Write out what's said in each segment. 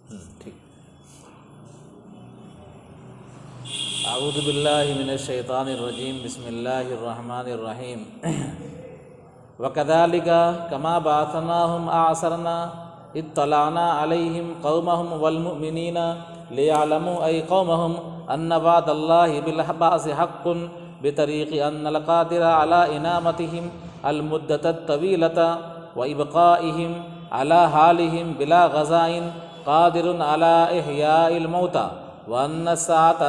ٹھیک. اعوذ باللہ من الشیطان الرجیم. بسم اللہ الرحمن الرحیم. وَكَذَلِكَ كَمَا بَعَثْنَاهُمْ أَعْصَرْنَا اطَّلَعْنَا عَلَيْهِمْ قَوْمَهُمْ وَالْمُؤْمِنِينَ لِيَعْلَمُوا أَيْ قَوْمَهُمْ أَنَّ وَعْدَ اللَّهِ بِالْبَعْثِ حَقٌّ بِطَرِيقِ أَنَّ الْقَادِرَ عَلَى إِنَامَتِهِمْ الْمُدَّةَ الطَّوِيلَةَ وَإِبْقَائِهِمْ عَلَى حَالِهِمْ بِلَا غَزَاءٍ قَادِرٌ عَلَى إِحْيَاءِ الْمَوْتَى وَأَنَّ السَّاعَةَ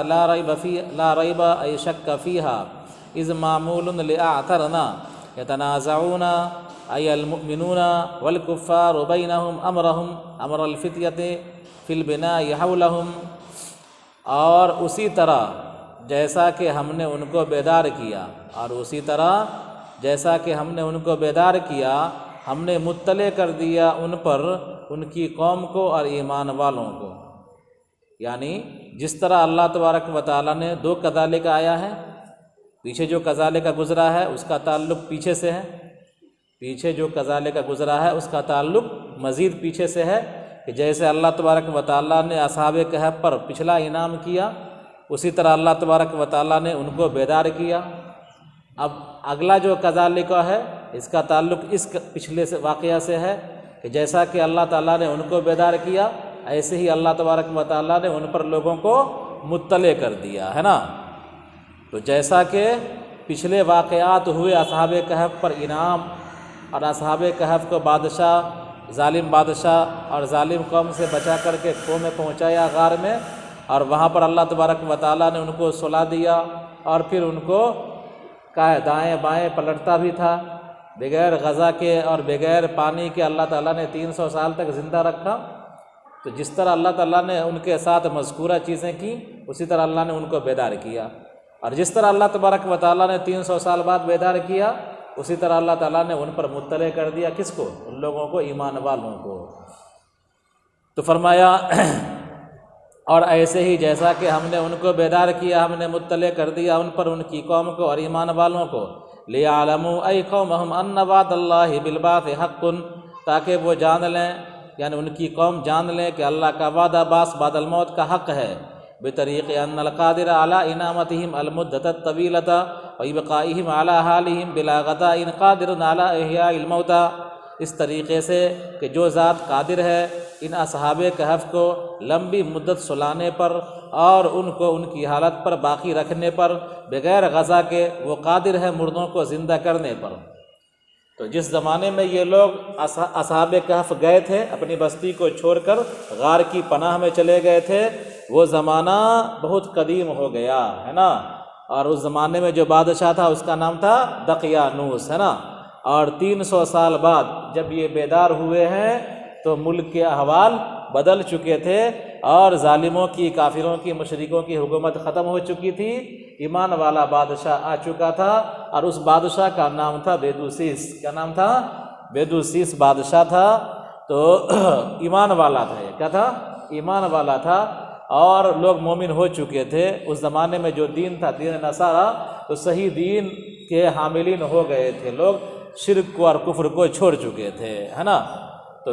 لا ريب أي شك فيها إذ معمول لأعترنا يتنازعون أي المؤمنون والكفار بينهم أمر الفتية في البناء حولهم. اور اسی طرح جیسا کہ ہم نے ان کو بیدار کیا، اور اسی طرح جیسا کہ ہم نے ان کو بیدار کیا، ہم نے مطلع کر دیا ان پر ان کی قوم کو اور ایمان والوں کو. یعنی جس طرح اللہ تبارک و تعالیٰ نے دو کذالک آیا ہے، پیچھے جو کذالک گزرا ہے اس کا تعلق پیچھے سے ہے، پیچھے جو کذالک گزرا ہے اس کا تعلق مزید پیچھے سے ہے، کہ جیسے اللہ تبارک و تعالیٰ نے اصحاب کہف پر پچھلا انعام کیا، اسی طرح اللہ تبارک و تعالیٰ نے ان کو بیدار کیا. اب اگلا جو کذالک ہے اس کا تعلق اس پچھلے سے واقعہ سے ہے، کہ جیسا کہ اللہ تعالیٰ نے ان کو بیدار کیا، ایسے ہی اللہ تبارک و تعالیٰ نے ان پر لوگوں کو مطلع کر دیا ہے نا. تو جیسا کہ پچھلے واقعات ہوئے اصحاب کہف پر انعام، اور اصحاب کہف کو ظالم بادشاہ اور ظالم قوم سے بچا کر کے کنویں میں پہنچایا غار میں، اور وہاں پر اللہ تبارک و تعالیٰ نے ان کو سلا دیا، اور پھر ان کو دائیں بائیں پلٹتا بھی تھا بغیر غذا کے اور بغیر پانی کے. اللہ تعالیٰ نے 300 سال تک زندہ رکھا. تو جس طرح اللہ تعالیٰ نے ان کے ساتھ مذکورہ چیزیں کی، اسی طرح اللہ نے ان کو بیدار کیا. اور جس طرح اللہ تبارک و تعالیٰ نے 300 سال بعد بیدار کیا، اسی طرح اللہ تعالیٰ نے ان پر مطلع کر دیا. کس کو؟ ان لوگوں کو، ایمان والوں کو. تو فرمایا اور ایسے ہی جیسا کہ ہم نے ان کو بیدار کیا، ہم نے مطلع کر دیا ان پر ان کی قوم کو اور ایمان والوں کو. لِيَعْلَمُوا أَيْ قَوْمَهُمْ أَنَّ وَعْدَ اللَّهِ بِالْبَعْثِ حَقٌّ، تاکہ وہ جان لیں، یعنی ان کی قوم جان لیں کہ اللہ کا وعدہ بعث بعد الموت کا حق ہے. بطریق ان القادر علی انامتہم المدۃ الطویلۃ وابقائہم علی حالہم بلا غداء قادر علی احیاء الموتى، اس طریقے سے کہ جو ذات قادر ہے ان اصحاب کہف کو لمبی مدت سلانے پر اور ان کو ان کی حالت پر باقی رکھنے پر بغیر غذا کے، وہ قادر ہے مردوں کو زندہ کرنے پر. تو جس زمانے میں یہ لوگ اصحاب کہف گئے تھے، اپنی بستی کو چھوڑ کر غار کی پناہ میں چلے گئے تھے، وہ زمانہ بہت قدیم ہو گیا ہے نا. اور اس زمانے میں جو بادشاہ تھا اس کا نام تھا دقیانوس ہے نا. اور 300 سال بعد جب یہ بیدار ہوئے ہیں تو ملک کے احوال بدل چکے تھے، اور ظالموں کی، کافروں کی، مشرکوں کی حکومت ختم ہو چکی تھی. ایمان والا بادشاہ آ چکا تھا، اور اس بادشاہ کا نام تھا بیدوسیس. کیا نام تھا؟ بیدوسیس بادشاہ تھا. تو ایمان والا تھا. یہ کیا تھا؟ ایمان والا تھا، اور لوگ مومن ہو چکے تھے. اس زمانے میں جو دین تھا، دین نصارہ، تو صحیح دین کے حاملین ہو گئے تھے. لوگ شرک کو اور کفر کو چھوڑ چکے تھے ہے نا. تو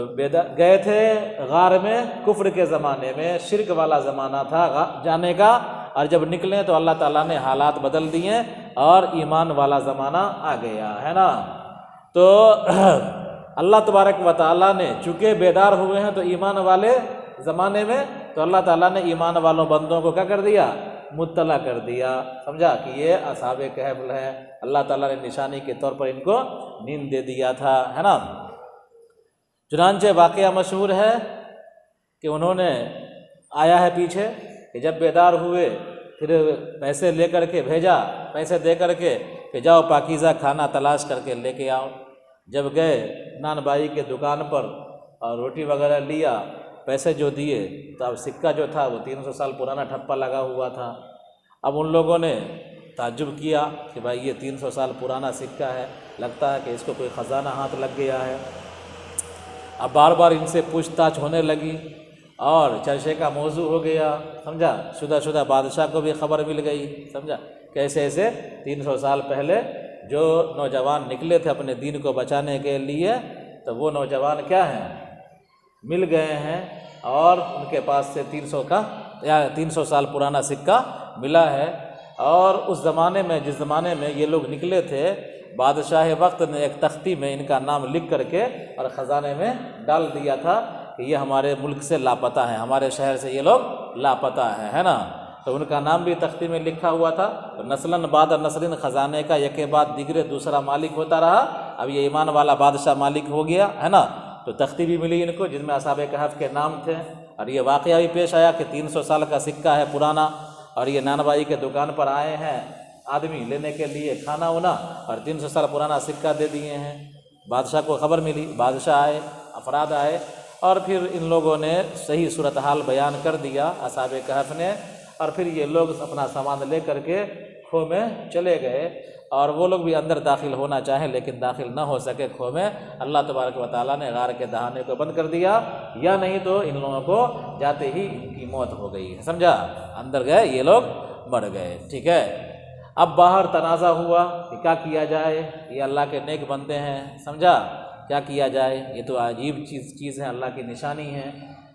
گئے تھے غار میں کفر کے زمانے میں، شرک والا زمانہ تھا جانے کا، اور جب نکلے تو اللہ تعالیٰ نے حالات بدل دیے اور ایمان والا زمانہ آ گیا ہے نا. تو اللہ تبارک و تعالیٰ نے چونکہ بیدار ہوئے ہیں تو ایمان والے زمانے میں، تو اللہ تعالیٰ نے ایمان والوں بندوں کو کیا کر دیا؟ مطلع کر دیا. سمجھا کہ یہ اصحاب کہف ہے. اللہ تعالیٰ نے نشانی کے طور پر ان کو نیند دے دیا تھا ہے نا. چنانچہ واقعہ مشہور ہے کہ انہوں نے آیا ہے پیچھے کہ جب بیدار ہوئے پھر پیسے لے کر کے بھیجا، پیسے دے کر کے کہ جاؤ پاکیزہ کھانا تلاش کر کے لے کے آؤ. جب گئے نان بائی کے دکان پر اور روٹی وغیرہ لیا، پیسے جو دیے تو اب سکہ جو تھا وہ 300 سال پرانا ٹھپا لگا ہوا تھا. اب ان لوگوں نے تعجب کیا کہ بھائی یہ 300 سال پرانا سکہ ہے، لگتا ہے کہ اس کو کوئی خزانہ ہاتھ لگ گیا ہے. اب بار بار ان سے پوچھ تاچھ ہونے لگی اور چرچے کا موضوع ہو گیا. سمجھا؟ شدہ بادشاہ کو بھی خبر مل گئی. سمجھا؟ کیسے ایسے 300 سال پہلے جو نوجوان نکلے تھے اپنے دین کو بچانے کے لیے، تو وہ نوجوان کیا ہیں؟ مل گئے ہیں اور ان کے پاس سے 300 سال پرانا سکہ ملا ہے۔ اور اس زمانے میں، جس زمانے میں یہ لوگ نکلے تھے، بادشاہ وقت نے ایک تختی میں ان کا نام لکھ کر کے اور خزانے میں ڈال دیا تھا کہ یہ ہمارے ملک سے لاپتہ ہیں، ہمارے شہر سے یہ لوگ لاپتہ ہیں، ہے نا۔ تو ان کا نام بھی تختی میں لکھا ہوا تھا۔ نسلاً بعد نسلن خزانے کا یکے بعد دیگرے دوسرا مالک ہوتا رہا۔ اب یہ ایمان والا بادشاہ مالک ہو گیا، ہے نا۔ تو تختی بھی ملی ان کو جن میں اصحاب کہف کے نام تھے، اور یہ واقعہ بھی پیش آیا کہ 300 سال کا سکہ ہے پرانا، اور یہ نانوائی کے دکان پر آئے ہیں آدمی لینے کے لیے کھانا ونا، اور 300 سال پرانا سکہ دے دیے ہیں۔ بادشاہ کو خبر ملی، بادشاہ آئے، افراد آئے، اور پھر ان لوگوں نے صحیح صورتحال بیان کر دیا اصحاب کہف نے، اور پھر یہ لوگ اپنا سامان لے کر کے کھو میں چلے گئے، اور وہ لوگ بھی اندر داخل ہونا چاہیں لیکن داخل نہ ہو سکے کھو میں۔ اللہ تبارک و تعالیٰ نے غار کے دہانے کو بند کر دیا، یا نہیں تو ان لوگوں کو جاتے ہی ان کی موت ہو گئی، سمجھا۔ اندر گئے یہ لوگ مر گئے، ٹھیک ہے۔ اب باہر تنازع ہوا کہ کیا کیا جائے، یہ اللہ کے نیک بندے ہیں، سمجھا، کیا کیا جائے، یہ تو عجیب چیز ہے، اللہ کی نشانی ہے،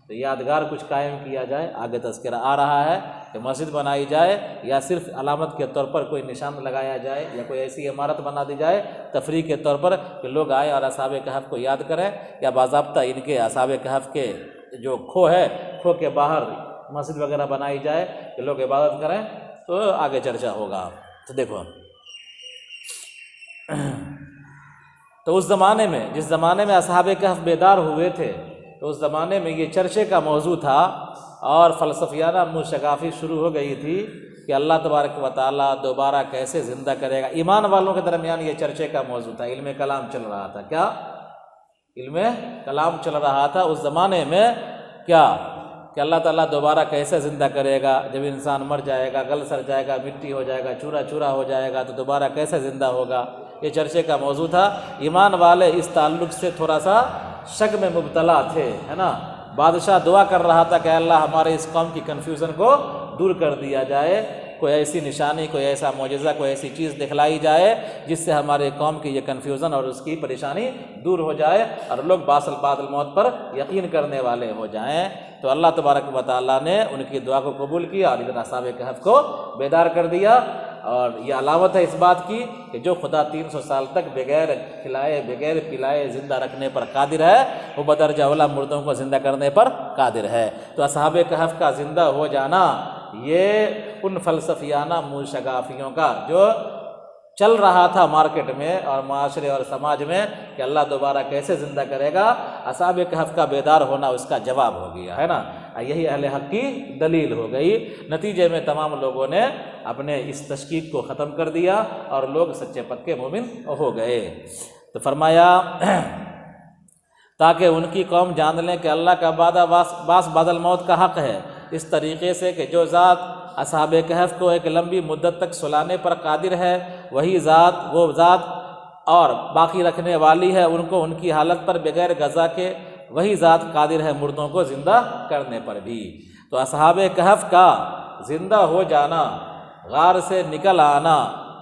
تو یادگار کچھ قائم کیا جائے۔ آگے تذکرہ آ رہا ہے کہ مسجد بنائی جائے، یا صرف علامت کے طور پر کوئی نشان لگایا جائے، یا کوئی ایسی عمارت بنا دی جائے تفریح کے طور پر کہ لوگ آئے اور اصحاب کہف کو یاد کریں، یا باضابطہ ان کے اصحاب کہف کے جو کھو ہے، کھو کے باہر مسجد وغیرہ بنائی جائے کہ لوگ عبادت کریں۔ تو آگے چرچا ہوگا۔ تو دیکھو، تو اس زمانے میں، جس زمانے میں اصحاب کہف بیدار ہوئے تھے، تو اس زمانے میں یہ چرچے کا موضوع تھا، اور فلسفیانہ منشگافی شروع ہو گئی تھی کہ اللہ تبارک و تعالیٰ دوبارہ کیسے زندہ کرے گا۔ ایمان والوں کے درمیان یہ چرچے کا موضوع تھا، علم کلام چل رہا تھا۔ کیا علم کلام چل رہا تھا اس زمانے میں؟ کیا کہ اللہ تعالیٰ دوبارہ کیسے زندہ کرے گا، جب انسان مر جائے گا، گل سر جائے گا، مٹی ہو جائے گا، چورا چورا ہو جائے گا، تو دوبارہ کیسے زندہ ہوگا، یہ چرچے کا موضوع تھا۔ ایمان والے اس تعلق سے تھوڑا سا شک میں مبتلا تھے، ہے نا۔ بادشاہ دعا کر رہا تھا کہ اللہ ہمارے اس قوم کی کنفیوژن کو دور کر دیا جائے، کوئی ایسی نشانی، کوئی ایسا معجزہ، کوئی ایسی چیز دکھلائی جائے جس سے ہمارے قوم کی یہ کنفیوژن اور اس کی پریشانی دور ہو جائے، اور لوگ بعد الموت پر یقین کرنے والے ہو جائیں۔ تو اللہ تبارک و تعالیٰ نے ان کی دعا کو قبول کیا اور اصحاب کہف کو بیدار کر دیا۔ اور یہ علامت ہے اس بات کی کہ جو خدا 300 سال تک بغیر کھلائے بغیر پلائے زندہ رکھنے پر قادر ہے، وہ بدرجہ اولیٰ مردوں کو زندہ کرنے پر قادر ہے۔ تو اصحاب کہف کا زندہ ہو جانا یہ ان فلسفیانہ منشگافیوں کا جو چل رہا تھا مارکیٹ میں اور معاشرے اور سماج میں کہ اللہ دوبارہ کیسے زندہ کرے گا، اصحاب کہف کا بیدار ہونا اس کا جواب ہو گیا، ہے نا۔ یہی اہل حق کی دلیل ہو گئی۔ نتیجے میں تمام لوگوں نے اپنے اس تشکیک کو ختم کر دیا اور لوگ سچے پکے مومن ہو گئے۔ تو فرمایا تاکہ ان کی قوم جان لیں کہ اللہ کا وعدہ باس بعد الموت کا حق ہے، اس طریقے سے کہ جو ذات اصحاب کہف کو ایک لمبی مدت تک سلانے پر قادر ہے، وہی ذات، وہ ذات اور باقی رکھنے والی ہے ان کو ان کی حالت پر بغیر غذا کے، وہی ذات قادر ہے مردوں کو زندہ کرنے پر بھی۔ تو اصحاب کہف کا زندہ ہو جانا، غار سے نکل آنا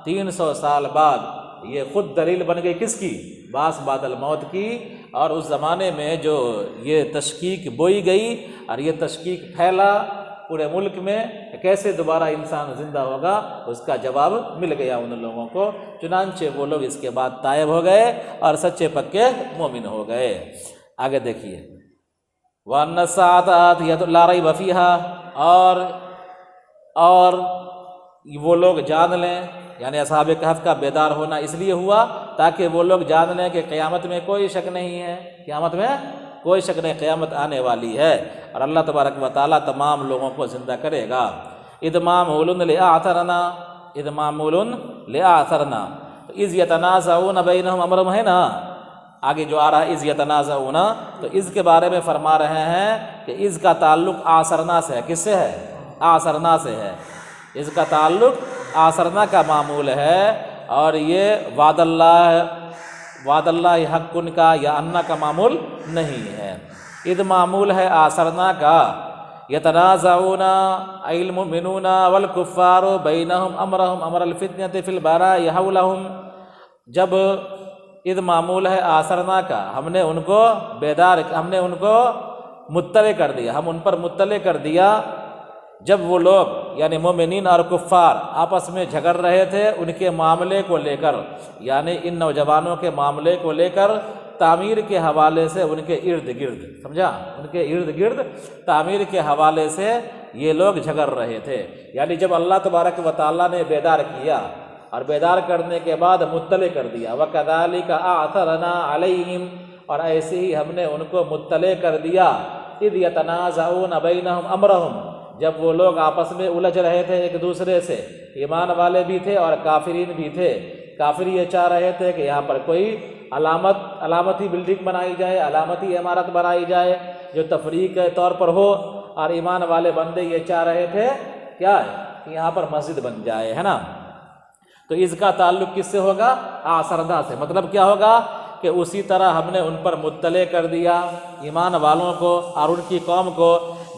300 سال بعد، یہ خود دلیل بن گئی کس کی؟ باس بعد الموت کی۔ اور اس زمانے میں جو یہ تشکیک بوئی گئی اور یہ تشکیک پھیلا پورے ملک میں کیسے دوبارہ انسان زندہ ہوگا، اس کا جواب مل گیا ان لوگوں کو۔ چنانچہ وہ لوگ اس کے بعد تائب ہو گئے اور سچے پکے مومن ہو گئے۔ آگے دیکھیے، وَأَنَّ السَّاعَةَ آتِيَةٌ لَا رَيْبَ فِيهَا، اور وہ لوگ جان لیں، یعنی اصحاب کہف کا بیدار ہونا اس لیے ہوا تاکہ وہ لوگ جان لیں کہ قیامت میں کوئی شک نہیں ہے، قیامت میں کوئی شک نہیں، قیامت آنے والی ہے اور اللہ تبارک و تعالیٰ تمام لوگوں کو زندہ کرے گا۔ اِذْ مَعْمُولٌ لِأَعْثَرْنَا، اِذْ مَعْمُولٌ لِأَعْثَرْنَا، اِذْ يَتَنَازَعُونَ بَيْنَهُمْ أَمْرَهُمْ، ہے نا۔ آگے جو آ رہا ہے اِذْ يَتَنَازَعُونَ، تو اِذْ کے بارے میں فرما رہے ہیں کہ اِذْ کا تعلق آثرنا سے ہے۔ کس سے ہے؟ آثرنا سے ہے۔ اِذْ کا تعلق آثرنا کا معمول ہے، اور یہ وعد اللہ حق کا یا انا کا معمول نہیں ہے۔ اذ معمول ہے آثرنا کا۔ یتنازعون ای المؤمنون والکفار بینہم امرہم امر الفتنۃ فی البراء حولہم، جب اذ معمول ہے آثرنا کا، ہم نے ان کو مطلع کر دیا، ہم ان پر مطلع کر دیا جب وہ لوگ یعنی مومنین اور کفار آپس میں جھگڑ رہے تھے ان کے معاملے کو لے کر، یعنی ان نوجوانوں کے معاملے کو لے کر تعمیر کے حوالے سے ان کے ارد گرد، سمجھا، ان کے ارد گرد تعمیر کے حوالے سے یہ لوگ جھگڑ رہے تھے۔ یعنی جب اللہ تبارک و تعالیٰ نے بیدار کیا اور بیدار کرنے کے بعد مطلع کر دیا، وَكَذَلِكَ أَعْثَرْنَا عَلَيْهِمْ، اور ایسے ہی ہم نے ان کو مطلع کر دیا، اِذْ يَتَنَازَعُونَ بَيْنَهُمْ أَمْرَهُمْ، جب وہ لوگ آپس میں الجھ رہے تھے ایک دوسرے سے، ایمان والے بھی تھے اور کافرین بھی تھے۔ کافر یہ چاہ رہے تھے کہ یہاں پر کوئی علامتی بلڈنگ بنائی جائے، علامتی عمارت بنائی جائے جو تفریح کے طور پر ہو، اور ایمان والے بندے یہ چاہ رہے تھے کیا ہے کہ یہاں پر مسجد بن جائے، ہے نا۔ تو اس کا تعلق کس سے ہوگا؟ آسردہ سے۔ مطلب کیا ہوگا کہ اسی طرح ہم نے ان پر مطلع کر دیا ایمان والوں کو اور ان کی قوم کو،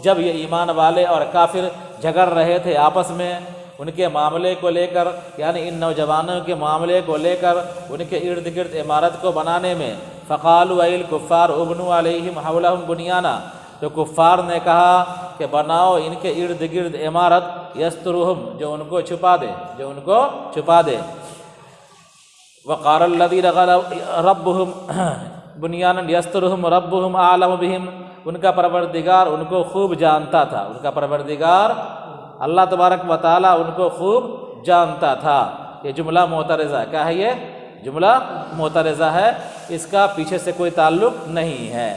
جب یہ ایمان والے اور کافر جھگڑ رہے تھے آپس میں ان کے معاملے کو لے کر، یعنی ان نوجوانوں کے معاملے کو لے کر ان کے ارد گرد عمارت کو بنانے میں۔ فقالوا ای الکفار ابنوا علیہم حولہم بنیانا، تو کفار نے کہا کہ بناؤ ان کے ارد گرد عمارت، یسترہم، جو ان کو چھپا دے، جو ان کو چھپا دے۔ وقال الذین ربہم بنیانا یسترہم ربہم اعلم بہم، ان کا پروردگار ان کو خوب جانتا تھا، ان کا پروردگار اللہ تبارک و تعالیٰ ان کو خوب جانتا تھا۔ یہ جملہ معترضہ، کیا ہے یہ جملہ معترضہ ہے، اس کا پیچھے سے کوئی تعلق نہیں ہے۔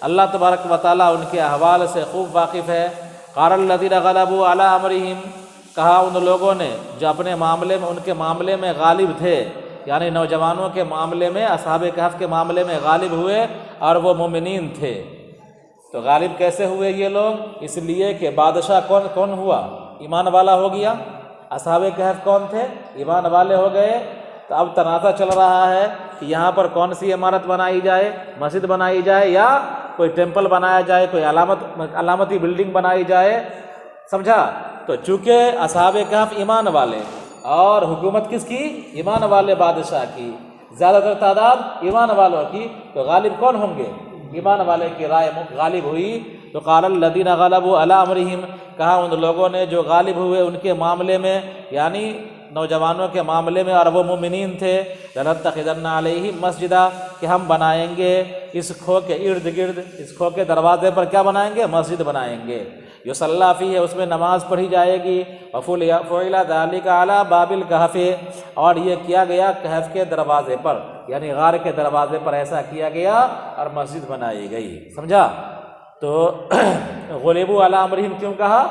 اللہ تبارک و تعالیٰ ان کے احوال سے خوب واقف ہے۔ قال الذین غلبوا علی امرہم، کہا ان لوگوں نے جو اپنے معاملے میں ان کے معاملے میں غالب تھے، یعنی نوجوانوں کے معاملے میں، اصحاب کہف کے معاملے میں غالب ہوئے اور وہ مومنین تھے۔ تو غالب کیسے ہوئے یہ لوگ؟ اس لیے کہ بادشاہ کون ہوا؟ ایمان والا ہو گیا۔ اصحاب کہف کون تھے؟ ایمان والے ہو گئے۔ تو اب تنازع چل رہا ہے کہ یہاں پر کون سی عمارت بنائی جائے، مسجد بنائی جائے یا کوئی ٹیمپل بنایا جائے، کوئی علامتی بلڈنگ بنائی جائے، سمجھا۔ تو چونکہ اصحاب کہف ایمان والے اور حکومت کس کی؟ ایمان والے بادشاہ کی، زیادہ تر تعداد ایمان والوں کی، تو غالب کون ہوں گے؟ ایمان والے کی رائے غالب ہوئی۔ تو قال الذین غلبوا علی امرہم، کہا ان لوگوں نے جو غالب ہوئے ان کے معاملے میں، یعنی نوجوانوں کے معاملے میں اور وہ مومنین تھے، لنتخذن علیہم مسجدا، کہ ہم بنائیں گے اس کھو کے ارد گرد، اس کھو کے دروازے پر کیا بنائیں گے؟ مسجد بنائیں گے، یصلی فیہ، اس میں نماز پڑھی جائے گی، وفعل ذلک علی باب الکہف، اور یہ کیا گیا کہف کے دروازے پر، یعنی غار کے دروازے پر ایسا کیا گیا اور مسجد بنائی گئی، سمجھا۔ تو غلبوا علی امرہم کیوں کہا؟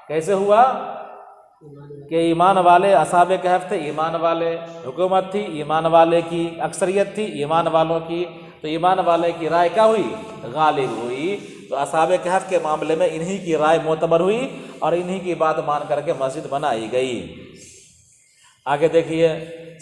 کیسے ہوا کہ ایمان والے اصحاب کہف تھے، ایمان والے، حکومت تھی ایمان والے کی، اکثریت تھی ایمان والوں کی، تو ایمان والے کی رائے کیا ہوئی؟ غالب ہوئی۔ تو اصحاب کہف کے معاملے میں انہی کی رائے معتبر ہوئی اور انہی کی بات مان کر کے مسجد بنائی گئی۔ آگے دیکھیے،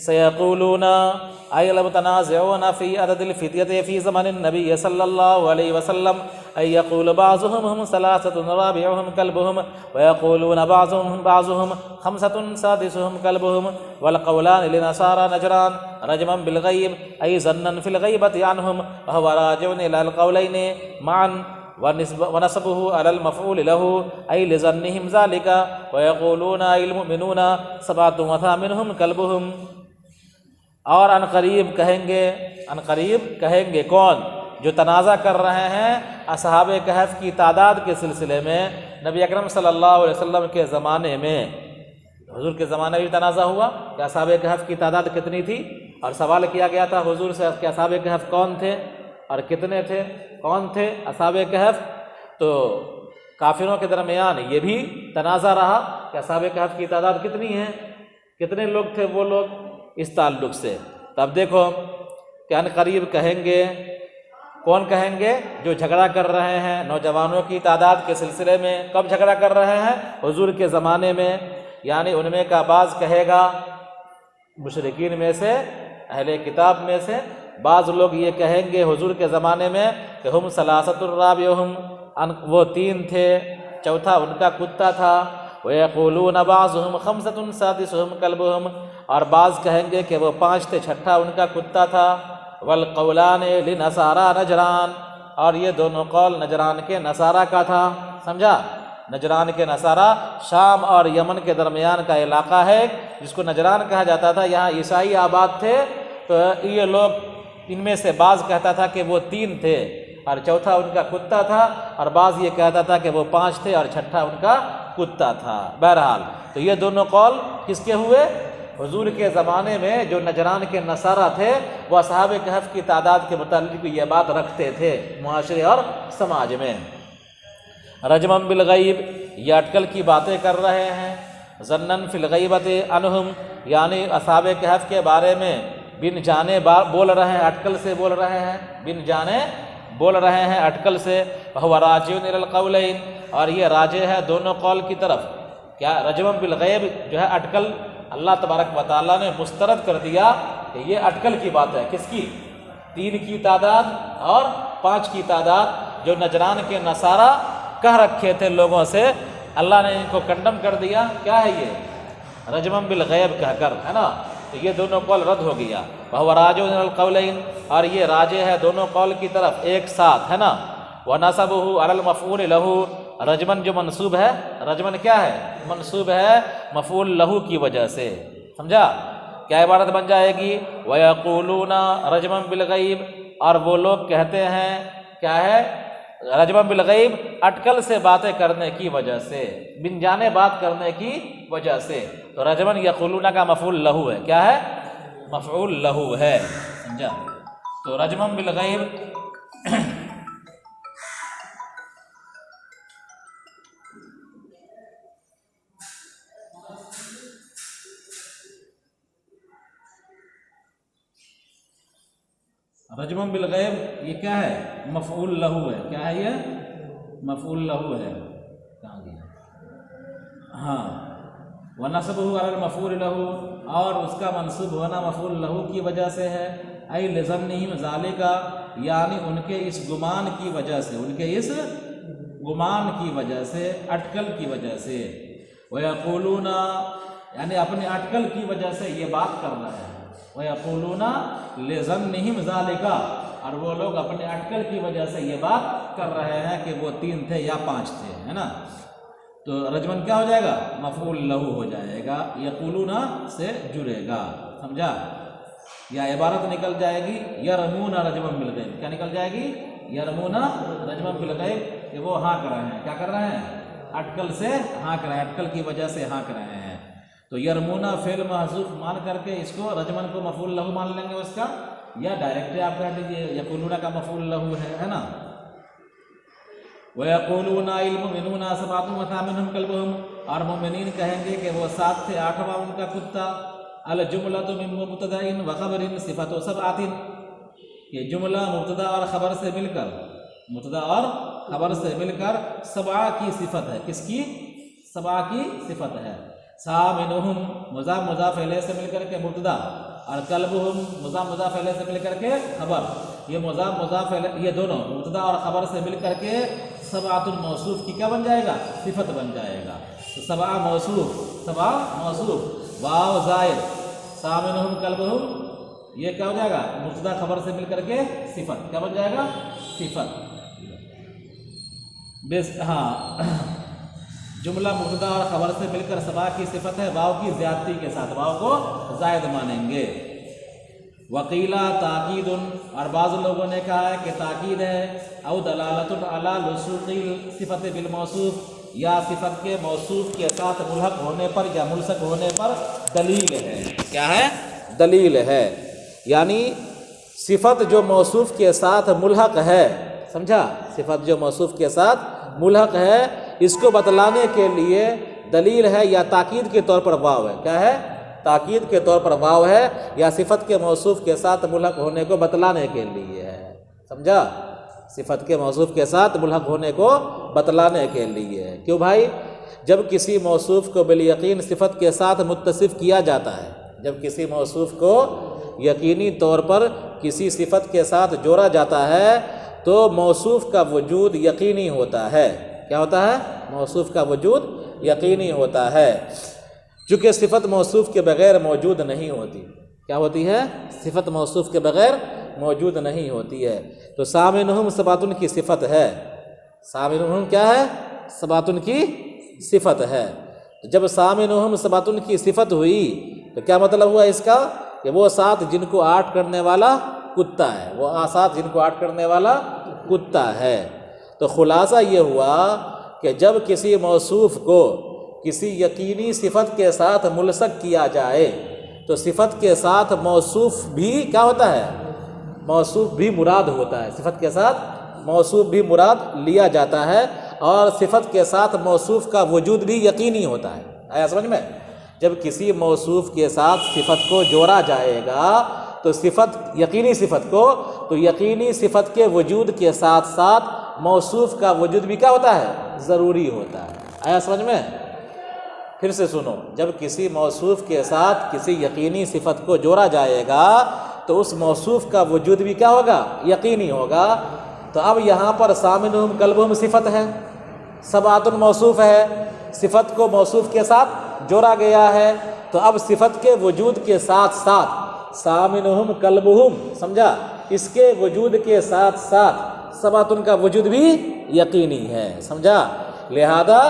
سیقولون ای المتنازعون فی عدد الفتیہ فی زمن النبی صلی اللہ علیہ وسلم ای یقول بعضهم هم ثلاثة رابعهم کلبهم ویقولون بعضهم خمسة سادسهم کلبهم والقولان لنصارى نجران رجما بالغیب ای ظنا فی الغیبة عنهم وهو راجع الى القولین معا ونسبه على المفعول له أي لظنهم ذلك ويقولون أي المؤمنون سبعة وثامنهم كلبهم، اور ان قریب کہیں گے کون؟ جو تنازع کر رہے ہیں اصحاب کہف کی تعداد کے سلسلے میں۔ نبی اکرم صلی اللہ علیہ وسلم کے زمانے میں، حضور کے زمانے میں تنازع ہوا کہ اصحاب کہف کی تعداد کتنی تھی، اور سوال کیا گیا تھا حضور سے کہ اصحاب کہف کون تھے اور کتنے تھے، کون تھے اصحاب کہف۔ تو کافروں کے درمیان یہ بھی تنازع رہا کہ اصحاب کہف کی تعداد کتنی ہے، کتنے لوگ تھے وہ لوگ، اس تعلق سے۔ تو اب دیکھو کہ ان قریب کہیں گے، کون کہیں گے؟ جو جھگڑا کر رہے ہیں نوجوانوں کی تعداد کے سلسلے میں۔ کب جھگڑا کر رہے ہیں؟ حضور کے زمانے میں، یعنی ان میں کا بعض کہے گا، مشرکین میں سے، اہل کتاب میں سے بعض لوگ یہ کہیں گے حضور کے زمانے میں کہ ہم ثلاثۃ رابعہم، وہ تین تھے، چوتھا ان کا کتا تھا۔ ویقولون بعضهم خمسۃ سادسہم کلبہم، اور بعض کہیں گے کہ وہ پانچ تھے، چھٹا ان کا کتا تھا۔ والقولان لنصارى نجران، اور یہ دونوں قول نجران کے نصارہ کا تھا، سمجھا؟ نجران کے نصارہ شام اور یمن کے درمیان کا علاقہ ہے جس کو نجران کہا جاتا تھا، یہاں عیسائی آباد تھے، تو یہ لوگ ان میں سے بعض کہتا تھا کہ وہ 3 تھے اور چوتھا ان کا کتا تھا، اور بعض یہ کہتا تھا کہ وہ 5 تھے اور چھٹا ان کا کتا تھا۔ بہرحال تو یہ دونوں قول کس کے ہوئے؟ حضور کے زمانے میں جو نجران کے نصارہ تھے وہ اصحاب کہف کی تعداد کے متعلق یہ بات رکھتے تھے معاشرے اور سماج میں۔ رجمم بالغیب، یہ اٹکل کی باتیں کر رہے ہیں۔ ظنن فی الغیبۃ عنہم، یعنی اصحاب کہف کے بارے میں بن جانے بول رہے ہیں، اٹکل سے بول رہے ہیں، بن جانے بول رہے ہیں اٹکل سے۔ وہو راجع الی القولین، اور یہ راجع ہے دونوں قول کی طرف۔ کیا رجمم بالغیب جو ہے اٹکل اللہ تبارک و تعالیٰ نے مسترد کر دیا کہ یہ اٹکل کی بات ہے، کس کی؟ 3 کی تعداد اور 5 کی تعداد جو نجران کے نصارہ کہہ رکھے تھے لوگوں سے، اللہ نے ان کو کنڈم کر دیا۔ کیا ہے یہ؟ رجمم بالغیب کہہ کر، ہے نا؟ تو یہ دونوں قول رد ہو گیا۔ وہو راجع الی القولین، اور یہ راجع ہے دونوں قول کی طرف ایک ساتھ، ہے نا؟ وَنَصَبُهُ عَلَى الْمَفْعُولِ لَهُ، رجمن جو منصوب ہے، رجمن کیا ہے؟ منصوب ہے مفعول لہو کی وجہ سے، سمجھا؟ کیا عبارت بن جائے گی؟ وَيَقُولُونَ رَجْمًا بِالْغَيْبِ، اور وہ لوگ کہتے ہیں، کیا ہے؟ رجمًا بالغیب، اٹکل سے باتیں کرنے کی وجہ سے، بن جانے بات کرنے کی وجہ سے۔ تو رجمن یقولون کا مفعول لہو ہے، کیا ہے؟ مفعول لہو ہے، سمجھا؟ تو رجمًا بالغیب رجمًا بالغیب یہ کیا ہے؟ مفعول لہو ہے۔ کیا ہے یہ؟ مفعول لہو ہے۔ کہاں گیا؟ ہاں، وَنَصَبُهُ عَلَى الْمَفْعُولِ لَهُ، اور اس کا منصوب ہونا مفعول لہو کی وجہ سے ہے۔ اَيْ لِظَنِّهِمْ ذَلِكَ، یعنی ان کے اس گمان کی وجہ سے، ان کے اس گمان کی وجہ سے، اٹکل کی وجہ سے۔ وَيَقُولُونَ، یعنی اپنے اٹکل کی وجہ سے یہ بات کر رہے ہیں۔ وَيَقُولُونَ لِظَنِّهِمْ ذَلِكَ، اور وہ لوگ اپنے اٹکل کی وجہ سے یہ بات کر رہے ہیں کہ وہ 3 تھے یا 5 تھے، ہے نا؟ تو رجمن کیا ہو جائے گا؟ مفعول لہو ہو جائے گا، یقولون سے جڑے گا، سمجھا؟ یا عبارت نکل جائے گی یرمون رجمن بالغیب، کیا نکل جائے گی؟ یرمون رجمن بالغیب، کہ وہ ہانک رہے ہیں، کیا کر رہے ہیں؟ اٹکل سے ہانک رہے ہیں، اٹکل کی وجہ سے ہانک رہے ہیں۔ تو یرمونا فعل محذوف مان کر کے اس کو رجمن کو مفعول لہو مان لیں گے اس کا، یا ڈائریکٹ آپ کہہ لیجیے یقولون کا مفعول لہو ہے نا؟ وَيَقُولُونَ الْمُؤْمِنُونَ سَبْعَةٌ وَثَامِنُهُمْ كَلْبُهُمْ، اور مومنین کہیں گے کہ وہ 7 تھے 8واں ان کا کتا۔ الجملۃ من مبتدأ وخبر صفۃ سبعۃ، یہ جملہ مبتدا اور خبر سے مل کر، مبتدا اور خبر سے مل کر 7 کی صفت ہے۔ کس کی؟ 7 کی صفت ہے۔ ثامنہم مضاف مضاف الیہ سے مل کر کے مبتدا، اور کلبہم مضاف مضاف الیہ سے مل کر کے خبر، یہ مضاف مضاف الیہ، یہ دونوں مبتدا اور خبر سے مل کر کے 7 موصوف کی کیا بن جائے گا؟ صفت بن جائے گا۔ تو 7 موصوف، 7 موصوف، واو زائد، ثامنہم کلبہم، یہ کیا ہو جائے گا؟ مبتدا خبر سے مل کر کے صفت، کیا بن جائے گا؟ صفت۔ ہاں، جملہ مبتدا اور خبر سے مل کر 7 کی صفت ہے، واو کی زیادتی کے ساتھ، واو کو زائد مانیں گے۔ وقیلا تاکید، اور بعض لوگوں نے کہا ہے کہ تاکید ہے، او دلالت علی لصوق الصفت بالموصوف، یا صفت کے موصوف کے ساتھ ملحق ہونے پر یا ملصق ہونے پر دلیل ہے۔ کیا ہے؟ دلیل ہے، یعنی صفت جو موصوف کے ساتھ ملحق ہے، سمجھا؟ صفت جو موصوف کے ساتھ ملحق ہے، اس کو بتلانے کے لیے دلیل ہے، یا تاکید کے طور پر واو ہے۔ کیا ہے؟ تاکید کے طور پر واو ہے، یا صفت کے موصوف کے ساتھ ملحق ہونے کو بتلانے کے لیے ہے، سمجھا؟ صفت کے موصوف کے ساتھ ملحق ہونے کو بتلانے کے لیے ہے۔ کیوں بھائی؟ جب کسی موصوف کو بالیقین صفت کے ساتھ متصف کیا جاتا ہے، جب کسی موصوف کو یقینی طور پر کسی صفت کے ساتھ جوڑا جاتا ہے تو موصوف کا وجود یقینی ہوتا ہے۔ کیا ہوتا ہے؟ موصوف کا وجود یقینی ہوتا ہے، چونکہ صفت موصوف کے بغیر موجود نہیں ہوتی۔ کیا ہوتی ہے؟ صفت موصوف کے بغیر موجود نہیں ہوتی ہے۔ تو سامنہم سباتن کی صفت ہے، سامنہم کیا ہے؟ سباتن کی صفت ہے۔ تو جب سامنہم سباتن کی صفت ہوئی تو کیا مطلب ہوا اس کا؟ کہ وہ سات جن کو آٹھ کرنے والا کتا ہے، وہ سات جن کو آٹھ کرنے والا کتا ہے۔ تو خلاصہ یہ ہوا کہ جب کسی موصوف کو کسی یقینی صفت کے ساتھ ملصق کیا جائے تو صفت کے ساتھ موصوف بھی کیا ہوتا ہے؟ موصوف بھی مراد ہوتا ہے، صفت کے ساتھ موصوف بھی مراد لیا جاتا ہے، اور صفت کے ساتھ موصوف کا وجود بھی یقینی ہوتا ہے۔ آیا سمجھ میں؟ جب کسی موصوف کے ساتھ صفت کو جوڑا جائے گا تو صفت یقینی صفت کو، تو یقینی صفت کے وجود کے ساتھ ساتھ موصوف کا وجود بھی کیا ہوتا ہے؟ ضروری ہوتا ہے۔ آیا سمجھ میں؟ پھر سے سنو، جب کسی موصوف کے ساتھ کسی یقینی صفت کو جوڑا جائے گا تو اس موصوف کا وجود بھی کیا ہوگا؟ یقینی ہوگا۔ تو اب یہاں پر سامنہم کلبہم صفت ہے، سبعۃ موصوف ہے، صفت کو موصوف کے ساتھ جوڑا گیا ہے، تو اب صفت کے وجود کے ساتھ ساتھ سامنہم کلبہم، سمجھا؟ اس کے وجود کے ساتھ ساتھ سبعۃ کا وجود بھی یقینی ہے، سمجھا؟ لہذا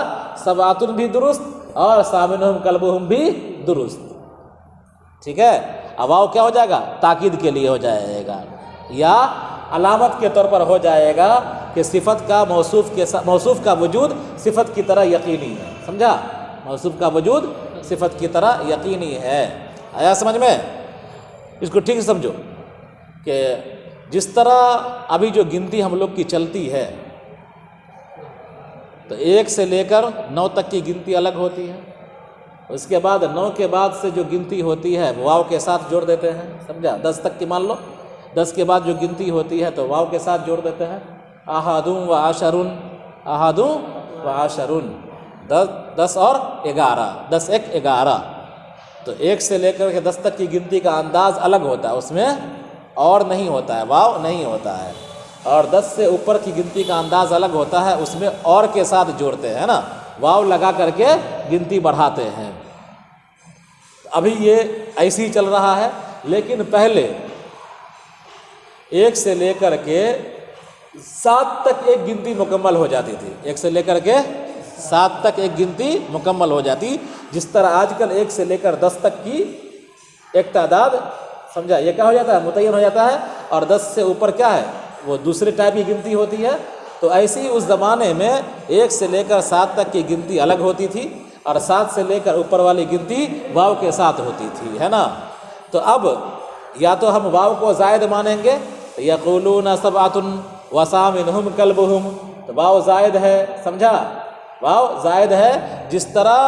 سبعۃ بھی درست اور سامنہم کلبہم بھی درست، ٹھیک ہے؟ اب واو کیا ہو جائے گا؟ تاکید کے لیے ہو جائے گا، یا علامت کے طور پر ہو جائے گا کہ صفت کا موصوف کا وجود صفت کی طرح یقینی ہے، سمجھا؟ موصوف کا وجود صفت کی طرح یقینی ہے۔ آیا سمجھ میں؟ اس کو ٹھیک سے سمجھو کہ جس طرح ابھی جو گنتی ہم لوگ کی چلتی ہے تو 1 سے لے کر 9 تک کی گنتی الگ ہوتی ہے، اس کے بعد 9 کے بعد سے جو گنتی ہوتی ہے واو کے ساتھ جوڑ دیتے ہیں، سمجھا؟ 10 تک کی مان لو، 10 کے بعد جو گنتی ہوتی ہے تو واو کے ساتھ جوڑ دیتے ہیں، احدٌ و عشرٌ، احدٌ و عشرٌ، 10 اور 11، 10 1 11۔ تو 1 سے لے کر کے 10 تک کی گنتی کا انداز الگ ہوتا ہے، اس میں اور نہیں ہوتا ہے، واو نہیں ہوتا ہے، اور 10 سے اوپر کی گنتی کا انداز الگ ہوتا ہے، اس میں اور کے ساتھ جوڑتے ہیں نا، واو لگا کر کے گنتی بڑھاتے ہیں۔ ابھی یہ ایسے ہی چل رہا ہے، لیکن پہلے 1 سے لے کر کے 7 تک ایک گنتی مکمل ہو جاتی تھی، 1 سے لے کر کے 7 تک ایک گنتی مکمل ہو جاتی، جس طرح آج کل 1 سے لے کر 10 تک کی ایک تعداد، سمجھا؟ یہ کیا ہو جاتا ہے؟ متعین ہو جاتا ہے، اور 10 سے اوپر کیا ہے؟ وہ دوسرے ٹائپ کی گنتی ہوتی ہے۔ تو ایسی ہی اس زمانے میں 1 سے لے کر 7 تک کی گنتی الگ ہوتی تھی، اور 7 سے لے کر اوپر والی گنتی واو کے ساتھ ہوتی تھی، ہے نا؟ تو اب یا تو ہم واو کو زائد مانیں گے، یقولون سبعۃ وثامنہم کلبہم، تو واو زائد ہے، سمجھا؟ واو زائد ہے، جس طرح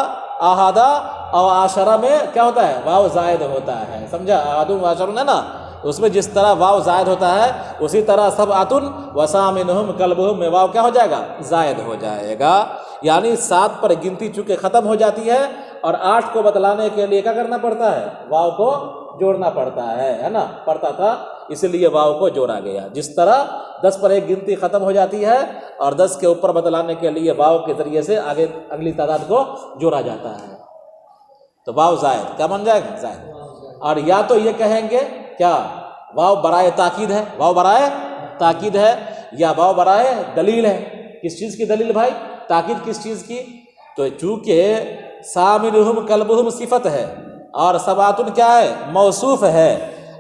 احدہ اور عشرہ میں کیا ہوتا ہے؟ واو زائد ہوتا ہے، سمجھا؟ احد و عشر ہے نا، تو اس میں جس طرح واو زائد ہوتا ہے اسی طرح سبعۃ وثامنہم کلبہم میں واو کیا ہو جائے گا؟ زائد ہو جائے گا۔ یعنی 7 پر گنتی چونکہ ختم ہو جاتی ہے، اور 8 کو بتلانے کے لیے کیا کرنا پڑتا ہے؟ واو کو جوڑنا پڑتا ہے نا؟ پڑتا تھا، اس لیے واو کو جوڑا گیا۔ جس طرح 10 پر ایک گنتی ختم ہو جاتی ہے اور 10 کے اوپر بتلانے کے لیے واو کے ذریعے سے آگے اگلی تعداد کو جوڑا جاتا ہے، تو واو زائد کیا بن جائے گا؟ زائد۔ اور یا تو یہ کہیں گے کیا واو برائے تاکید ہے، واو برائے تاکید ہے، یا واو برائے دلیل ہے۔ کس چیز کی دلیل بھائی؟ تاکید کس چیز کی؟ تو چونکہ سامنہم کلبہم صفت ہے اور سبعۃ کیا ہے؟ موصوف ہے،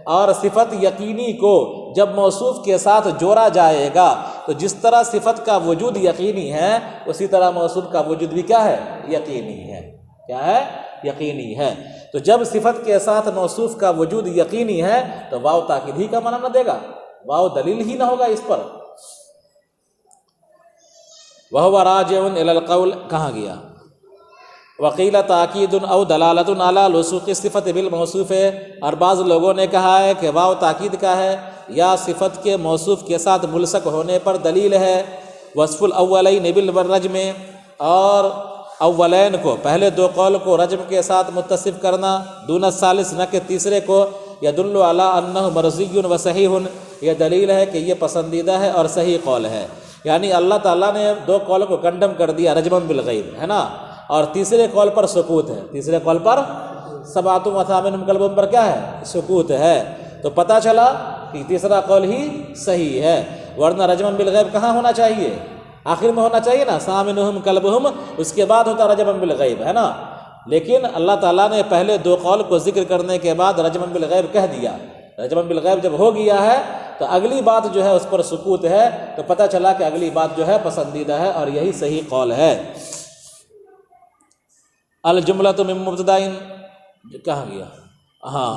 اور صفت یقینی کو جب موصوف کے ساتھ جوڑا جائے گا تو جس طرح صفت کا وجود یقینی ہے اسی طرح موصوف کا وجود بھی کیا ہے؟ یقینی ہے۔ کیا ہے؟ یقینی ہے۔ تو جب صفت کے ساتھ موصوف کا وجود یقینی ہے تو واو تاکید ہی کا معنی نہ دے گا، واو دلیل ہی نہ ہوگا اس پر۔ وَهُوَ رَاجِعٌ إِلَى الْقَوْلِ کہاں گیا؟ وَقِيلَ تَأْكِيدٌ أَوْ دَلَالَةٌ عَلَى لُصُوقِ الصِّفَةِ بِالْمَوْصُوفِ، اور بعض لوگوں نے کہا ہے کہ واو تاکید کا ہے یا صفت کے موصوف کے ساتھ ملصق ہونے پر دلیل ہے۔ وصف الاولین بالرجم، اور اولین کو پہلے 2 قول کو رجم کے ساتھ متصف کرنا، دون الثالث نہ کہ تیسرے کو، یدل علی انہ مرضی و صحیح، یہ دلیل ہے کہ یہ پسندیدہ ہے اور صحیح قول ہے۔ یعنی اللہ تعالیٰ نے 2 قول کو کنڈم کر دیا رجم بالغیب، ہے نا، اور تیسرے قول پر سکوت ہے، تیسرے قول پر سبعۃ وثامنہم کلبہم پر کیا ہے؟ سکوت ہے۔ تو پتہ چلا کہ تیسرا قول ہی صحیح ہے، ورنہ رجم بالغیب کہاں ہونا چاہیے؟ آخر میں ہونا چاہیے نا، ثامنہم کلبہم، اس کے بعد ہوتا رجم بالغیب، ہے نا۔ لیکن اللہ تعالیٰ نے پہلے دو قول کو ذکر کرنے کے بعد رجم بالغیب کہہ دیا۔ رجم بالغیب جب ہو گیا ہے تو اگلی بات جو ہے اس پر سکوت ہے، تو پتہ چلا کہ اگلی بات جو ہے پسندیدہ ہے اور یہی صحیح قول ہے۔ الجملۃ من مبتدئ، کہاں گیا؟ ہاں،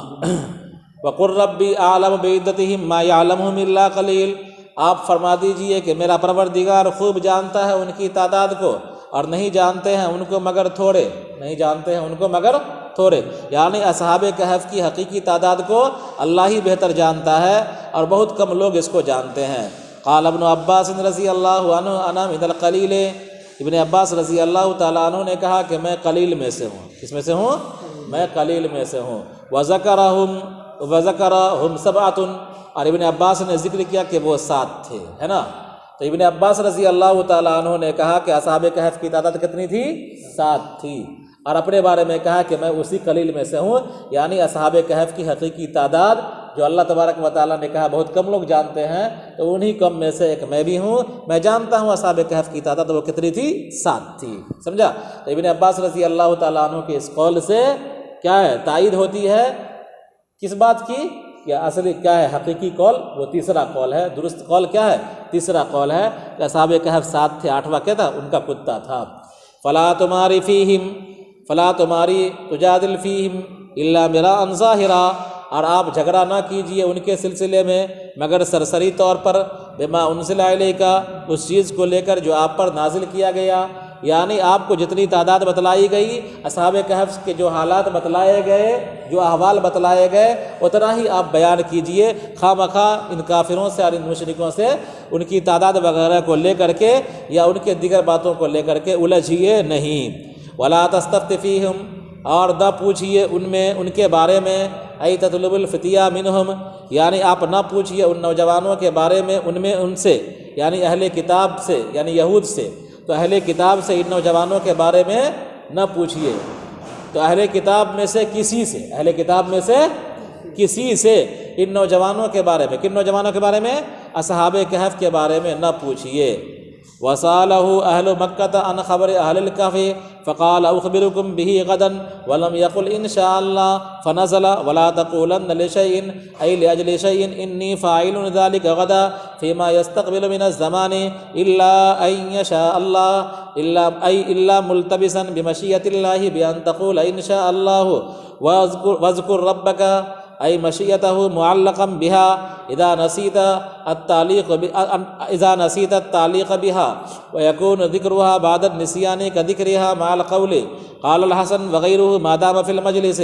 وقل ربی اعلم بعدتہم ما یعلمہم الا قلیل، آپ فرما دیجئے کہ میرا پروردگار خوب جانتا ہے ان کی تعداد کو، اور نہیں جانتے ہیں ان کو مگر تھوڑے، نہیں جانتے ہیں ان کو مگر تھوڑے، یعنی اصحاب کہف کی حقیقی تعداد کو اللہ ہی بہتر جانتا ہے اور بہت کم لوگ اس کو جانتے ہیں۔ قال ابن عباس رضی اللہ عنہ انا من القلیل، ابن عباس رضی اللہ تعالیٰ عنہ نے کہا کہ میں قلیل میں سے ہوں۔ کس میں سے ہوں؟ میں قلیل میں سے ہوں۔ وذکرہم سبعۃ، اور ابن عباس نے ذکر کیا کہ وہ 7 تھے، ہے نا۔ تو ابن عباس رضی اللہ تعالیٰ عنہ نے کہا کہ اصحاب کہف کی تعداد کتنی تھی؟ 7 تھی، اور اپنے بارے میں کہا کہ میں اسی قلیل میں سے ہوں، یعنی اصحاب کہف کی حقیقی تعداد جو اللہ تبارک و تعالیٰ نے کہا بہت کم لوگ جانتے ہیں، تو انہی کم میں سے ایک میں بھی ہوں۔ میں جانتا ہوں اصحاب کہف کی تعداد وہ کتنی تھی؟ 7 تھی، سمجھا۔ تو ابن عباس رضی اللہ تعالیٰ عنہ کے اس قول سے کیا ہے؟ تائید ہوتی ہے کس بات کی؟ کہ اصلی کیا ہے؟ حقیقی قول وہ تیسرا قول ہے، درست قول کیا ہے؟ تیسرا قول ہے کہ اصحاب کہف 7 تھے، 8واں کیا تھا؟ ان کا کتا تھا۔ فلا تماری فیہم، فلا تماری تجادل فیہم الا مراء ظاہرا، اور آپ جھگڑا نہ کیجئے ان کے سلسلے میں مگر سرسری طور پر، بما انزل الیک، اس چیز کو لے کر جو آپ پر نازل کیا گیا، یعنی آپ کو جتنی تعداد بتلائی گئی، اصحاب کہف کے جو حالات بتلائے گئے، جو احوال بتلائے گئے، اتنا ہی آپ بیان کیجئے، خواہ مخواہ ان کافروں سے اور ان مشرکوں سے ان کی تعداد وغیرہ کو لے کر کے یا ان کے دیگر باتوں کو لے کر کے الجھیے نہیں۔ ولا تستفت فیہم، اور نہ پوچھیے ان میں، ان کے بارے میں، ای تطلب الفتیہ منہم، یعنی آپ نہ پوچھیے ان نوجوانوں کے بارے میں، ان سے یعنی اہل کتاب سے، یعنی یہود سے، تو اہل کتاب سے ان نوجوانوں کے بارے میں نہ پوچھیے۔ تو اہل کتاب میں سے کسی سے، اہل کتاب میں سے کسی سے ان نوجوانوں کے بارے میں، کن نوجوانوں کے بارے میں؟ اصحاب کہف کے بارے میں نہ پوچھیے۔ وَسَأَلَهُ أَهْلُ مَكَّةَ عَنْ خَبَرِ أَهْلِ الْكَهْفِ فَقَالَ أُخْبِرُكُم بِهِ غَدًا وَلَمْ يَقُلْ إِنْ شَاءَ اللَّهُ فَنَزَلَ وَلَا تَقُولَنَّ لِشَيْءٍ أَيْ لِأَجْلِ شَيْءٍ إِنِّي فَاعِلٌ ذَلِكَ غَدًا فِيمَا يَسْتَقْبِلُ مِنَ الزَّمَانِ إِلَّا أَن يَشَاءَ اللَّهُ إِلَّا مُلْتَبِسًا بِمَشِيئَةِ اللَّهِ بِأَن تَقُولَ إِنْ شَاءَ اللَّهُ وَاذْكُر رَّبَّكَ أي مشيئته معلقا بها إذا نسيت التعليق بها، ويكون ذكرها بعد النسيان كذكرها مع القول۔ قال الحسن وغيره ما دام في المجلس،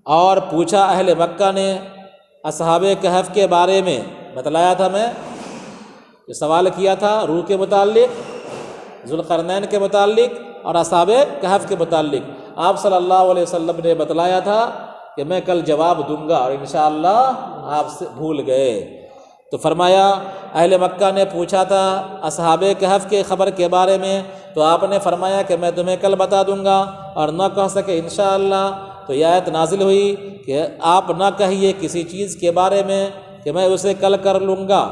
اور پوچھا اہل مکہ نے اصحاب کہف کے بارے میں، بتلایا تھا میں، یہ سوال کیا تھا روح کے متعلق، ذوالقرنین کے متعلق اور اصحاب کہف کے متعلق۔ آپ صلی اللہ علیہ وسلم نے بتلایا تھا کہ میں کل جواب دوں گا، اور انشاءاللہ آپ سے بھول گئے۔ تو فرمایا اہل مکہ نے پوچھا تھا اصحاب کہف کے خبر کے بارے میں، تو آپ نے فرمایا کہ میں تمہیں کل بتا دوں گا، اور نہ کہہ سکے انشاءاللہ، تو یہ آیت نازل ہوئی کہ آپ نہ کہیے کسی چیز کے بارے میں کہ میں اسے کل کر لوں گا۔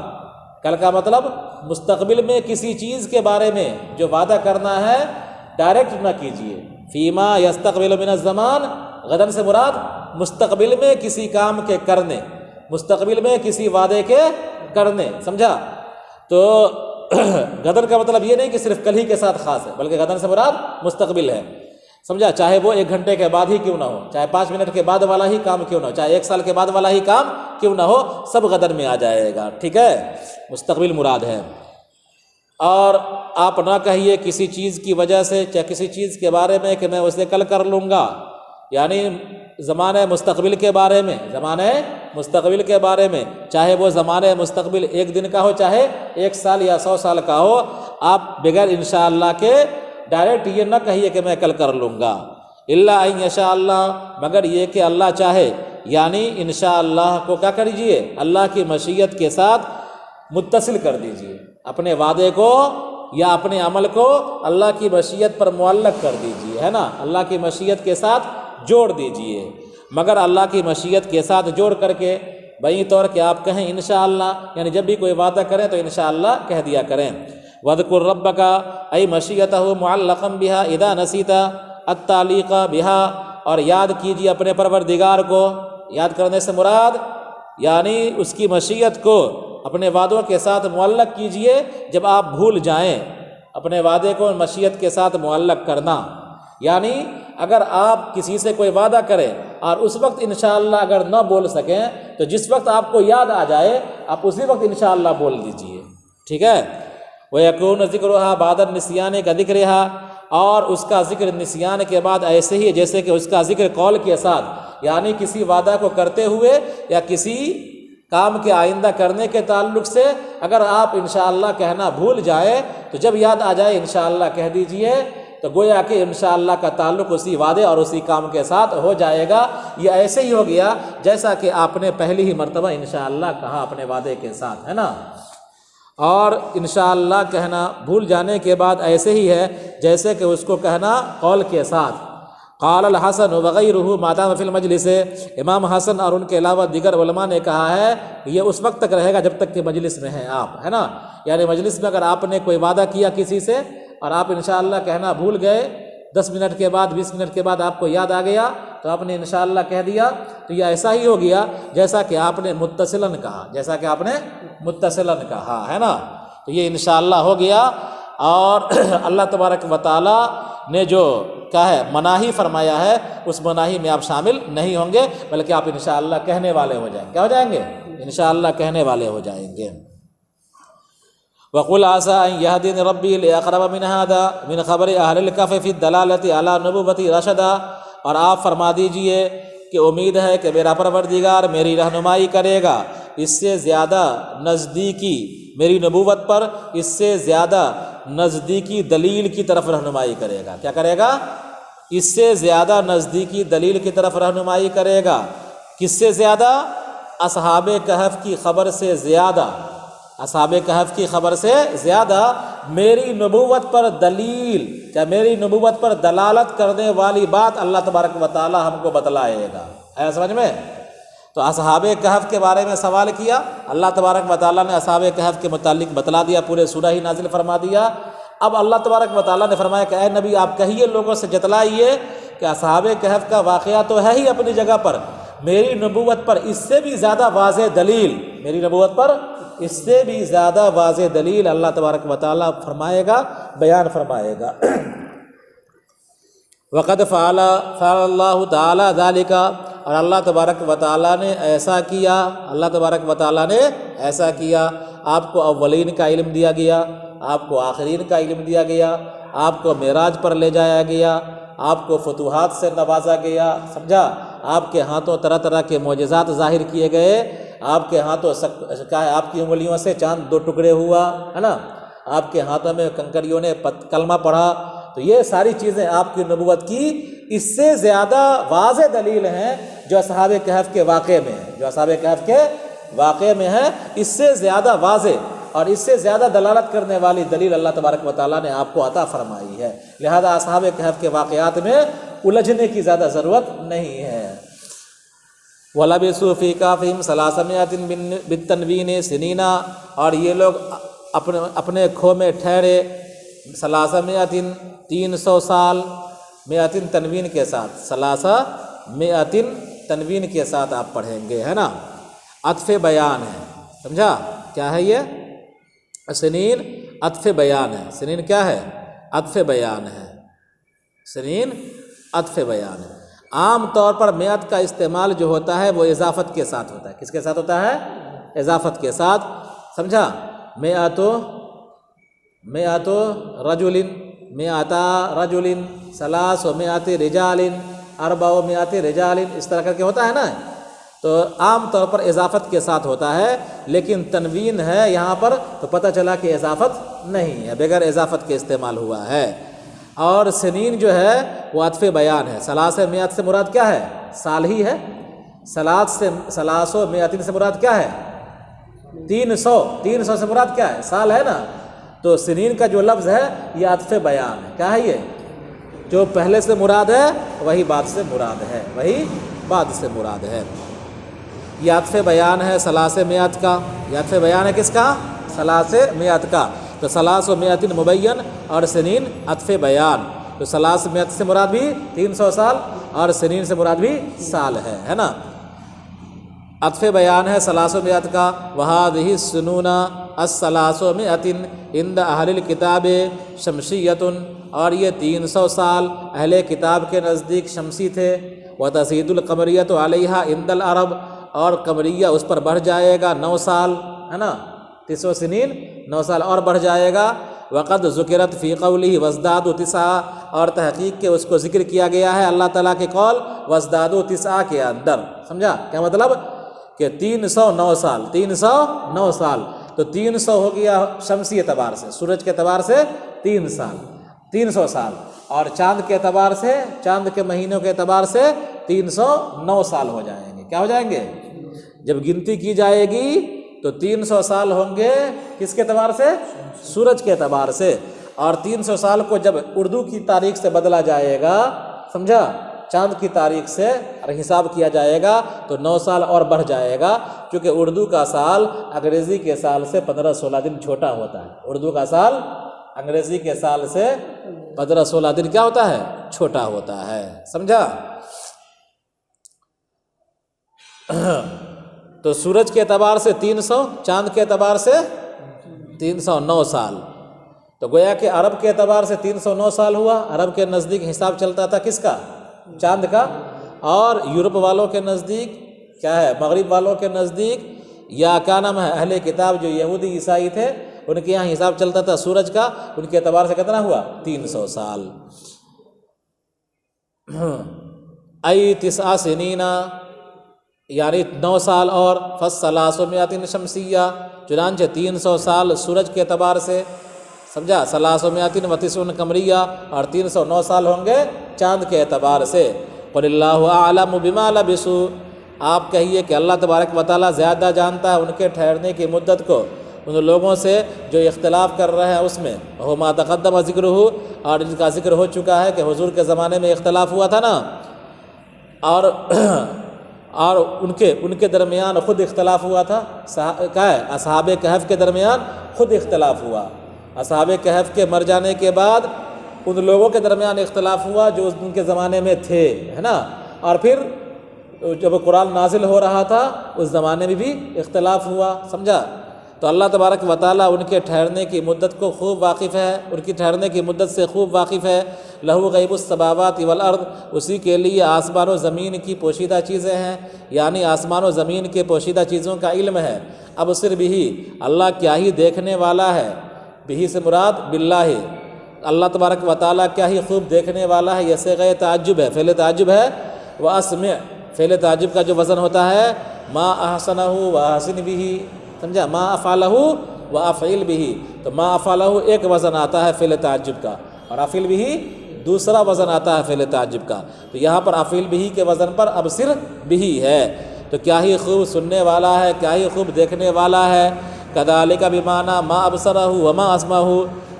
کل کا مطلب مستقبل میں کسی چیز کے بارے میں جو وعدہ کرنا ہے ڈائریکٹ نہ کیجیے۔ فیما یستقبل من الزمان، غدن سے مراد مستقبل میں کسی کام کے کرنے، مستقبل میں کسی وعدے کے کرنے، سمجھا؟ تو غدن کا مطلب یہ نہیں کہ صرف کل ہی کے ساتھ خاص ہے، بلکہ غدن سے مراد مستقبل ہے، سمجھا؟ چاہے وہ 1 گھنٹے کے بعد ہی کیوں نہ ہو، چاہے 5 منٹ کے بعد والا ہی کام کیوں نہ ہو، چاہے 1 سال کے بعد والا ہی کام کیوں نہ ہو، سب غدن میں آ جائے گا، ٹھیک ہے؟ مستقبل مراد ہے۔ اور آپ نہ کہیے کسی چیز کی وجہ سے، چاہے کسی چیز کے بارے میں کہ میں اسے کل کر لوں گا، یعنی زمانہ مستقبل کے بارے میں، زمانہ مستقبل کے بارے میں، چاہے وہ زمانہ مستقبل 1 دن کا ہو، چاہے 1 سال یا 100 سال کا ہو، آپ بغیر انشاءاللہ کے ڈائریکٹ یہ نہ کہیے کہ میں کل کر لوں گا۔ الا ان یشاء اللہ، مگر یہ کہ اللہ چاہے، یعنی انشاءاللہ کو کیا کریجئے؟ اللہ کی مشیت کے ساتھ متصل کر دیجئے، اپنے وعدے کو یا اپنے عمل کو اللہ کی مشیت پر معلق کر دیجئے، ہے نا؟ اللہ کی مشیت کے ساتھ جوڑ دیجئے، مگر اللہ کی مشیت کے ساتھ جوڑ کر کے بئی طور کہ آپ کہیں انشاءاللہ، یعنی جب بھی کوئی وعدہ کریں تو انشاءاللہ کہہ دیا کریں۔ وَاذْكُرْ رَبَّكَ أَيْ مَشِيَّتَهُ مُعَلَّقًا بِهَا إِذَا نَسِيتَ التَّعْلِيقَ بِهَا، اور یاد کیجیے اپنے پروردگار کو، یاد کرنے سے مراد یعنی اس کی مشیت کو اپنے وعدوں کے ساتھ معلق کیجیے جب آپ بھول جائیں، اپنے وعدے کو مشیت کے ساتھ معلق کرنا، یعنی اگر آپ کسی سے کوئی وعدہ کریں اور اس وقت انشاءاللہ اگر نہ بول سکیں تو جس وقت آپ کو یاد آ جائے آپ اسی وقت انشاءاللہ بول دیجیے، ٹھیک ہے۔ وَيَكُونُ ذِكْرُهَا بَعْدَ النِّسْيَانِ كَذِكْرِهَا، اور اس کا ذکر نسیان کے بعد ایسے ہی جیسے کہ اس کا ذکر قول کے ساتھ، یعنی کسی وعدہ کو کرتے ہوئے یا کسی کام کے آئندہ کرنے کے تعلق سے اگر آپ انشاءاللہ کہنا بھول جائیں تو جب یاد آ جائے انشاءاللہ کہہ دیجئے، تو گویا کہ انشاءاللہ کا تعلق اسی وعدے اور اسی کام کے ساتھ ہو جائے گا۔ یہ ایسے ہی ہو گیا جیسا کہ آپ نے پہلی ہی مرتبہ انشاءاللہ کہا اپنے وعدے کے ساتھ، ہے نا۔ اور انشاءاللہ کہنا بھول جانے کے بعد ایسے ہی ہے جیسے کہ اس کو کہنا قول کے ساتھ۔ قال الحسن وغیرہ ما دام فی المجلس، امام حسن اور ان کے علاوہ دیگر علماء نے کہا ہے کہ یہ اس وقت تک رہے گا جب تک کہ مجلس میں ہیں آپ، ہے نا، یعنی مجلس میں اگر آپ نے کوئی وعدہ کیا کسی سے اور آپ انشاءاللہ کہنا بھول گئے، 10 منٹ کے بعد 20 منٹ کے بعد آپ کو یاد آ گیا تو آپ نے انشاءاللہ کہہ دیا، تو یہ ایسا ہی ہو گیا جیسا کہ آپ نے متصلاً کہا، جیسا کہ آپ نے متصلاً کہا، ہے نا، تو یہ انشاءاللہ ہو گیا۔ اور اللہ تبارک و تعالیٰ نے جو کیا ہے مناہی فرمایا ہے اس مناہی میں آپ شامل نہیں ہوں گے، بلکہ آپ انشاءاللہ کہنے والے ہو جائیں گے۔ کیا ہو جائیں گے؟ انشاءاللہ کہنے والے ہو جائیں گے۔ وَقُلْ عَسَىٰ أَن يَهْدِيَنِ رَبِّي لِأَقْرَبَ مِنْ هَٰذَا مِنْ خَبَرِ أَهْلِ الْكَهْفِ فِي الدَّلَالَةِ عَلَىٰ نُبُوَّةِ رَشَدًا، اور آپ فرما دیجئے کہ امید ہے کہ میرا پروردگار میری رہنمائی کرے گا اس سے زیادہ نزدیکی، میری نبوت پر اس سے زیادہ نزدیکی دلیل کی طرف رہنمائی کرے گا۔ کیا کرے گا؟ اس سے زیادہ نزدیکی دلیل کی طرف رہنمائی کرے گا۔ کس سے زیادہ؟ اصحاب کہف کی خبر سے زیادہ، اصحاب کہف کی خبر سے زیادہ میری نبوت پر دلیل یا میری نبوت پر دلالت کرنے والی بات اللہ تبارک و تعالی ہم کو بتلائے گا۔ ہے سمجھ میں؟ تو اصحاب کہف کے بارے میں سوال کیا، اللہ تبارک و تعالیٰ نے اصحاب کہف کے متعلق بتلا دیا، پورے سورہ ہی نازل فرما دیا۔ اب اللہ تبارک و تعالیٰ نے فرمایا کہ اے نبی آپ کہیے لوگوں سے جتلائیے کہ اصحاب کہف کا واقعہ تو ہے ہی اپنی جگہ پر، میری نبوت پر اس سے بھی زیادہ واضح دلیل، میری نبوت پر اس سے بھی زیادہ واضح دلیل اللہ تبارک و تعالیٰ فرمائے گا، بیان فرمائے گا۔ وقد فعل اللہ تعالیٰ ذالک، اور اللہ تبارک و تعالیٰ نے ایسا کیا، اللہ تبارک و تعالیٰ نے ایسا کیا۔ آپ کو اولین کا علم دیا گیا، آپ کو آخرین کا علم دیا گیا، آپ کو معراج پر لے جایا گیا، آپ کو فتوحات سے نوازا گیا، سمجھا، آپ کے ہاتھوں طرح طرح کے معجزات ظاہر کیے گئے، آپ کے ہاتھوں آپ کی انگلیوں سے چاند 2 ٹکڑے ہوا، ہے نا، آپ کے ہاتھوں میں کنکریوں نے کلمہ پڑھا۔ تو یہ ساری چیزیں آپ کی نبوت کی اس سے زیادہ واضح دلیل ہیں جو اصحاب کہف کے واقعے میں ہے، جو اصحاب کہف کے واقعے میں ہے، اس سے زیادہ واضح اور اس سے زیادہ دلالت کرنے والی دلیل اللہ تبارک و تعالیٰ نے آپ کو عطا فرمائی ہے، لہذا اصحاب کہف کے واقعات میں الجھنے کی زیادہ ضرورت نہیں ہے۔ وَلَبِثُوا فِي كَهْفِهِمْ 300 بِالتَّنْوِينِ سِنِينَ، اور یہ لوگ اپنے کھو میں ٹھہرے 300 سال، 100 تنوین کے ساتھ، 300 تنوین کے ساتھ آپ پڑھیں گے، ہے نا، عطف بیان ہے، سمجھا کیا ہے یہ؟ سنین عطف بیان ہے۔ سنین کیا ہے؟ عطف بیان ہے، سنین عطف بیان ہے۔ عام طور پر 100 کا استعمال جو ہوتا ہے وہ اضافت کے ساتھ ہوتا ہے۔ کس کے ساتھ ہوتا ہے؟ اضافت کے ساتھ، سمجھا، 100 رجل، 100 رجل، 300 رجال، 400 رجال، اس طرح کر کے ہوتا ہے نا۔ تو عام طور پر اضافت کے ساتھ ہوتا ہے، لیکن تنوین ہے یہاں پر تو پتہ چلا کہ اضافت نہیں ہے، بغیر اضافت کے استعمال ہوا ہے۔ اور سنین جو ہے وہ عطف بیان ہے۔ 300 سے مراد کیا ہے؟ سال ہی ہے۔ 300 سے مراد کیا ہے؟ 300 سے مراد کیا ہے؟ سال ہے نا۔ تو سنین کا جو لفظ ہے یہ عطف بیان ہے۔ کیا ہے یہ؟ جو پہلے سے مراد ہے وہی بعد سے مراد ہے، وہی بعد سے مراد ہے۔ یہ عطف بیان ہے ثلاث مئات کا، یہ عطف بیان ہے کس کا؟ ثلاث مئات کا۔ تو ثلاث و مئات مبین اور سنین عطف بیان، تو ثلاث مئات سے مراد بھی 300 سال اور سنین سے مراد بھی سال ہے نا۔ عطف بیان ہے ثلاث و مئات کا۔ وہذہ السنون الثلاث و مئات عند اہل الکتاب شمسیۃ، اور یہ 300 سال اہل کتاب کے نزدیک شمسی تھے۔ وتزید القمریۃ علیہا عند العرب، اور قمریہ اس پر بڑھ جائے گا 9 سال ہے نا، 300 سنین 9 سال اور بڑھ جائے گا۔ وقد ذکرت فی قولہ وازدادوا 9، اور تحقیق کے اس کو ذکر کیا گیا ہے اللہ تعالیٰ کے قول وازدادوا 9 کے اندر۔ سمجھا کیا مطلب؟ کہ 309 سال، 309 سال، تو 300 ہو گیا شمسی اعتبار سے، سورج کے اعتبار سے 3 سال، 300 سال، اور چاند کے اعتبار سے، چاند کے مہینوں کے اعتبار سے 309 سال ہو جائیں گے۔ کیا ہو جائیں گے؟ جب گنتی کی جائے گی تو 300 سال ہوں گے کس کے اعتبار سے؟ سورج کے اعتبار سے، اور 300 سال کو جب اردو کی تاریخ سے بدلا جائے گا، سمجھا، چاند کی تاریخ سے اور حساب کیا جائے گا تو 9 سال اور بڑھ جائے گا، کیونکہ اردو کا سال انگریزی کے سال سے 15-16 دن چھوٹا ہوتا ہے۔ اردو کا سال انگریزی کے سال سے 15-16 دن کیا ہوتا ہے؟ چھوٹا ہوتا ہے، سمجھا۔ تو سورج کے اعتبار سے 300، چاند کے اعتبار سے 309 سال، تو گویا کہ عرب کے اعتبار سے 309 سال ہوا۔ عرب کے نزدیک حساب چلتا تھا کس کا؟ چاند کا، اور یورپ والوں کے نزدیک کیا ہے؟ مغرب والوں کے نزدیک، یا کیا نام ہے، اہل کتاب جو یہودی عیسائی تھے ان کے یہاں حساب چلتا تھا سورج کا، ان کے اعتبار سے کتنا ہوا؟ 300 سال۔ ای 9 سنین، یعنی 9 سال اور، فالثلاث مئات شمسیہ، چنانچہ 300 سال سورج کے اعتبار سے، سمجھا، 300 و 90 قمریہ، اور 309 سال ہوں گے چاند کے اعتبار سے۔ قل اللہ اعلم بما لبثوا، آپ کہیے کہ اللہ تبارک و تعالیٰ زیادہ جانتا ہے ان کے ٹھہرنے کی مدت کو، ان لوگوں سے جو اختلاف کر رہے ہیں اس میں۔ وما تقدم ذکرہ، اور ان کا ذکر ہو چکا ہے کہ حضور کے زمانے میں اختلاف ہوا تھا نا، اور ان کے درمیان خود اختلاف ہوا تھا، کیا ہے، اصحاب کہف کے درمیان خود اختلاف ہوا۔ اصحاب کہف کے مر جانے کے بعد ان لوگوں کے درمیان اختلاف ہوا جو ان کے زمانے میں تھے، ہے نا، اور پھر جب قرآن نازل ہو رہا تھا اس زمانے میں بھی اختلاف ہوا، سمجھا۔ تو اللہ تبارک و تعالیٰ ان کے ٹھہرنے کی مدت کو خوب واقف ہے، ان کی ٹھہرنے کی مدت سے خوب واقف ہے۔ لہو غیب السماوات والارض، اسی کے لیے آسمان و زمین کی پوشیدہ چیزیں ہیں، یعنی آسمان و زمین کے پوشیدہ چیزوں کا علم ہے۔ اب صرف بھی اللہ کیا ہی دیکھنے والا ہے، بھی سے مراد باللہ، اللہ تبارک و تعالیٰ کیا ہی خوب دیکھنے والا ہے، یہ صیغہ تعجب ہے، فعل تعجب ہے۔ واسمع، فعل تعجب کا جو وزن ہوتا ہے ما احسنہ و احسن بھی، سمجھا، ما افعلہ و افعل بھی، تو ما افعلہ ایک وزن آتا ہے فعل تعجب کا، اور افعل بھی دوسرا وزن آتا ہے فعل تعجب کا۔ تو یہاں پر افعل بھی کے وزن پر ابصر بھی ہے، تو کیا ہی خوب سننے والا ہے، کیا ہی خوب دیکھنے والا ہے۔ کذالک بمعنی ما ابصرہ و ما اسمعہ،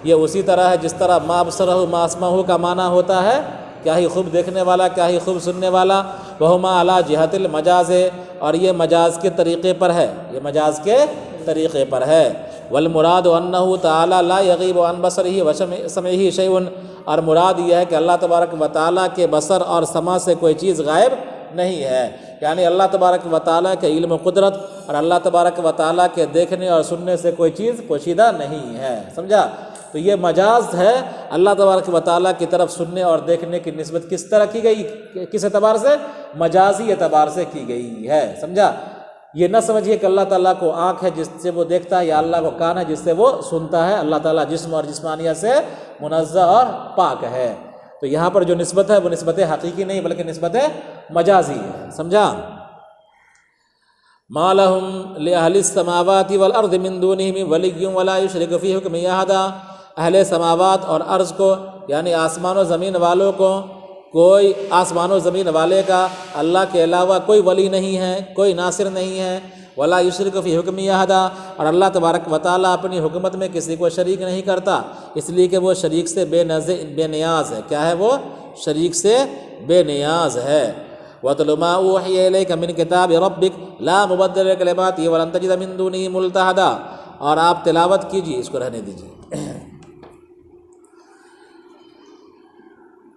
یہ اسی طرح ہے جس طرح ما ابصرہ ما اسمعہ کا معنی ہوتا ہے کیا ہی خوب دیکھنے والا، کیا ہی خوب سننے والا۔ وہما علی جہت المجاز، اور یہ مجاز کے طریقے پر ہے، یہ مجاز کے طریقے پر ہے۔ والمراد انہ تعالی لا یغیب عن بصرہ و سمعہ شیء، اور مراد یہ ہے کہ اللہ تبارک و تعالیٰ کے بصر اور سمع سے کوئی چیز غائب نہیں ہے، یعنی اللہ تبارک و تعالیٰ کے علم و قدرت اور اللہ تبارک و تعالیٰ کے دیکھنے اور سننے سے کوئی چیز پوشیدہ نہیں ہے، سمجھا۔ تو یہ مجاز ہے، اللہ تبارک و تعالیٰ کی طرف سننے اور دیکھنے کی نسبت کس طرح کی گئی، کس اعتبار سے؟ مجازی اعتبار سے کی گئی ہے، سمجھا۔ یہ نہ سمجھیے کہ اللہ تعالیٰ کو آنکھ ہے جس سے وہ دیکھتا ہے، یا اللہ کو کان ہے جس سے وہ سنتا ہے۔ اللہ تعالیٰ جسم اور جسمانیت سے منزہ اور پاک ہے، تو یہاں پر جو نسبت ہے وہ نسبت حقیقی نہیں بلکہ نسبت مجازی ہے، سمجھا۔ ما لهم لأهل السماوات والأرض من دونه من ولي ولا يشرك في حكمه أحدا، اہل سماوات اور ارض کو یعنی آسمان و زمین والوں کو، کوئی آسمان و زمین والے کا اللہ کے علاوہ کوئی ولی نہیں ہے، کوئی ناصر نہیں ہے۔ ولا یشرک فی حکمہ احدا، اور اللہ تبارک و تعالیٰ اپنی حکمت میں کسی کو شریک نہیں کرتا، اس لیے کہ وہ شریک سے بے نیاز ہے۔ کیا ہے وہ؟ شریک سے بے نیاز ہے۔ وَاتْلُ مَا أُوحِيَ إِلَيْكَ مِنْ كِتَابِ رَبِّكَ لَا مُبَدِّلَ لِكَلِمَاتِهِ وَلَن تَجِدَ مِن دُونِهِ مُلْتَحَدًا۔ اور آپ تلاوت کیجیے، اس کو رہنے دیجیے۔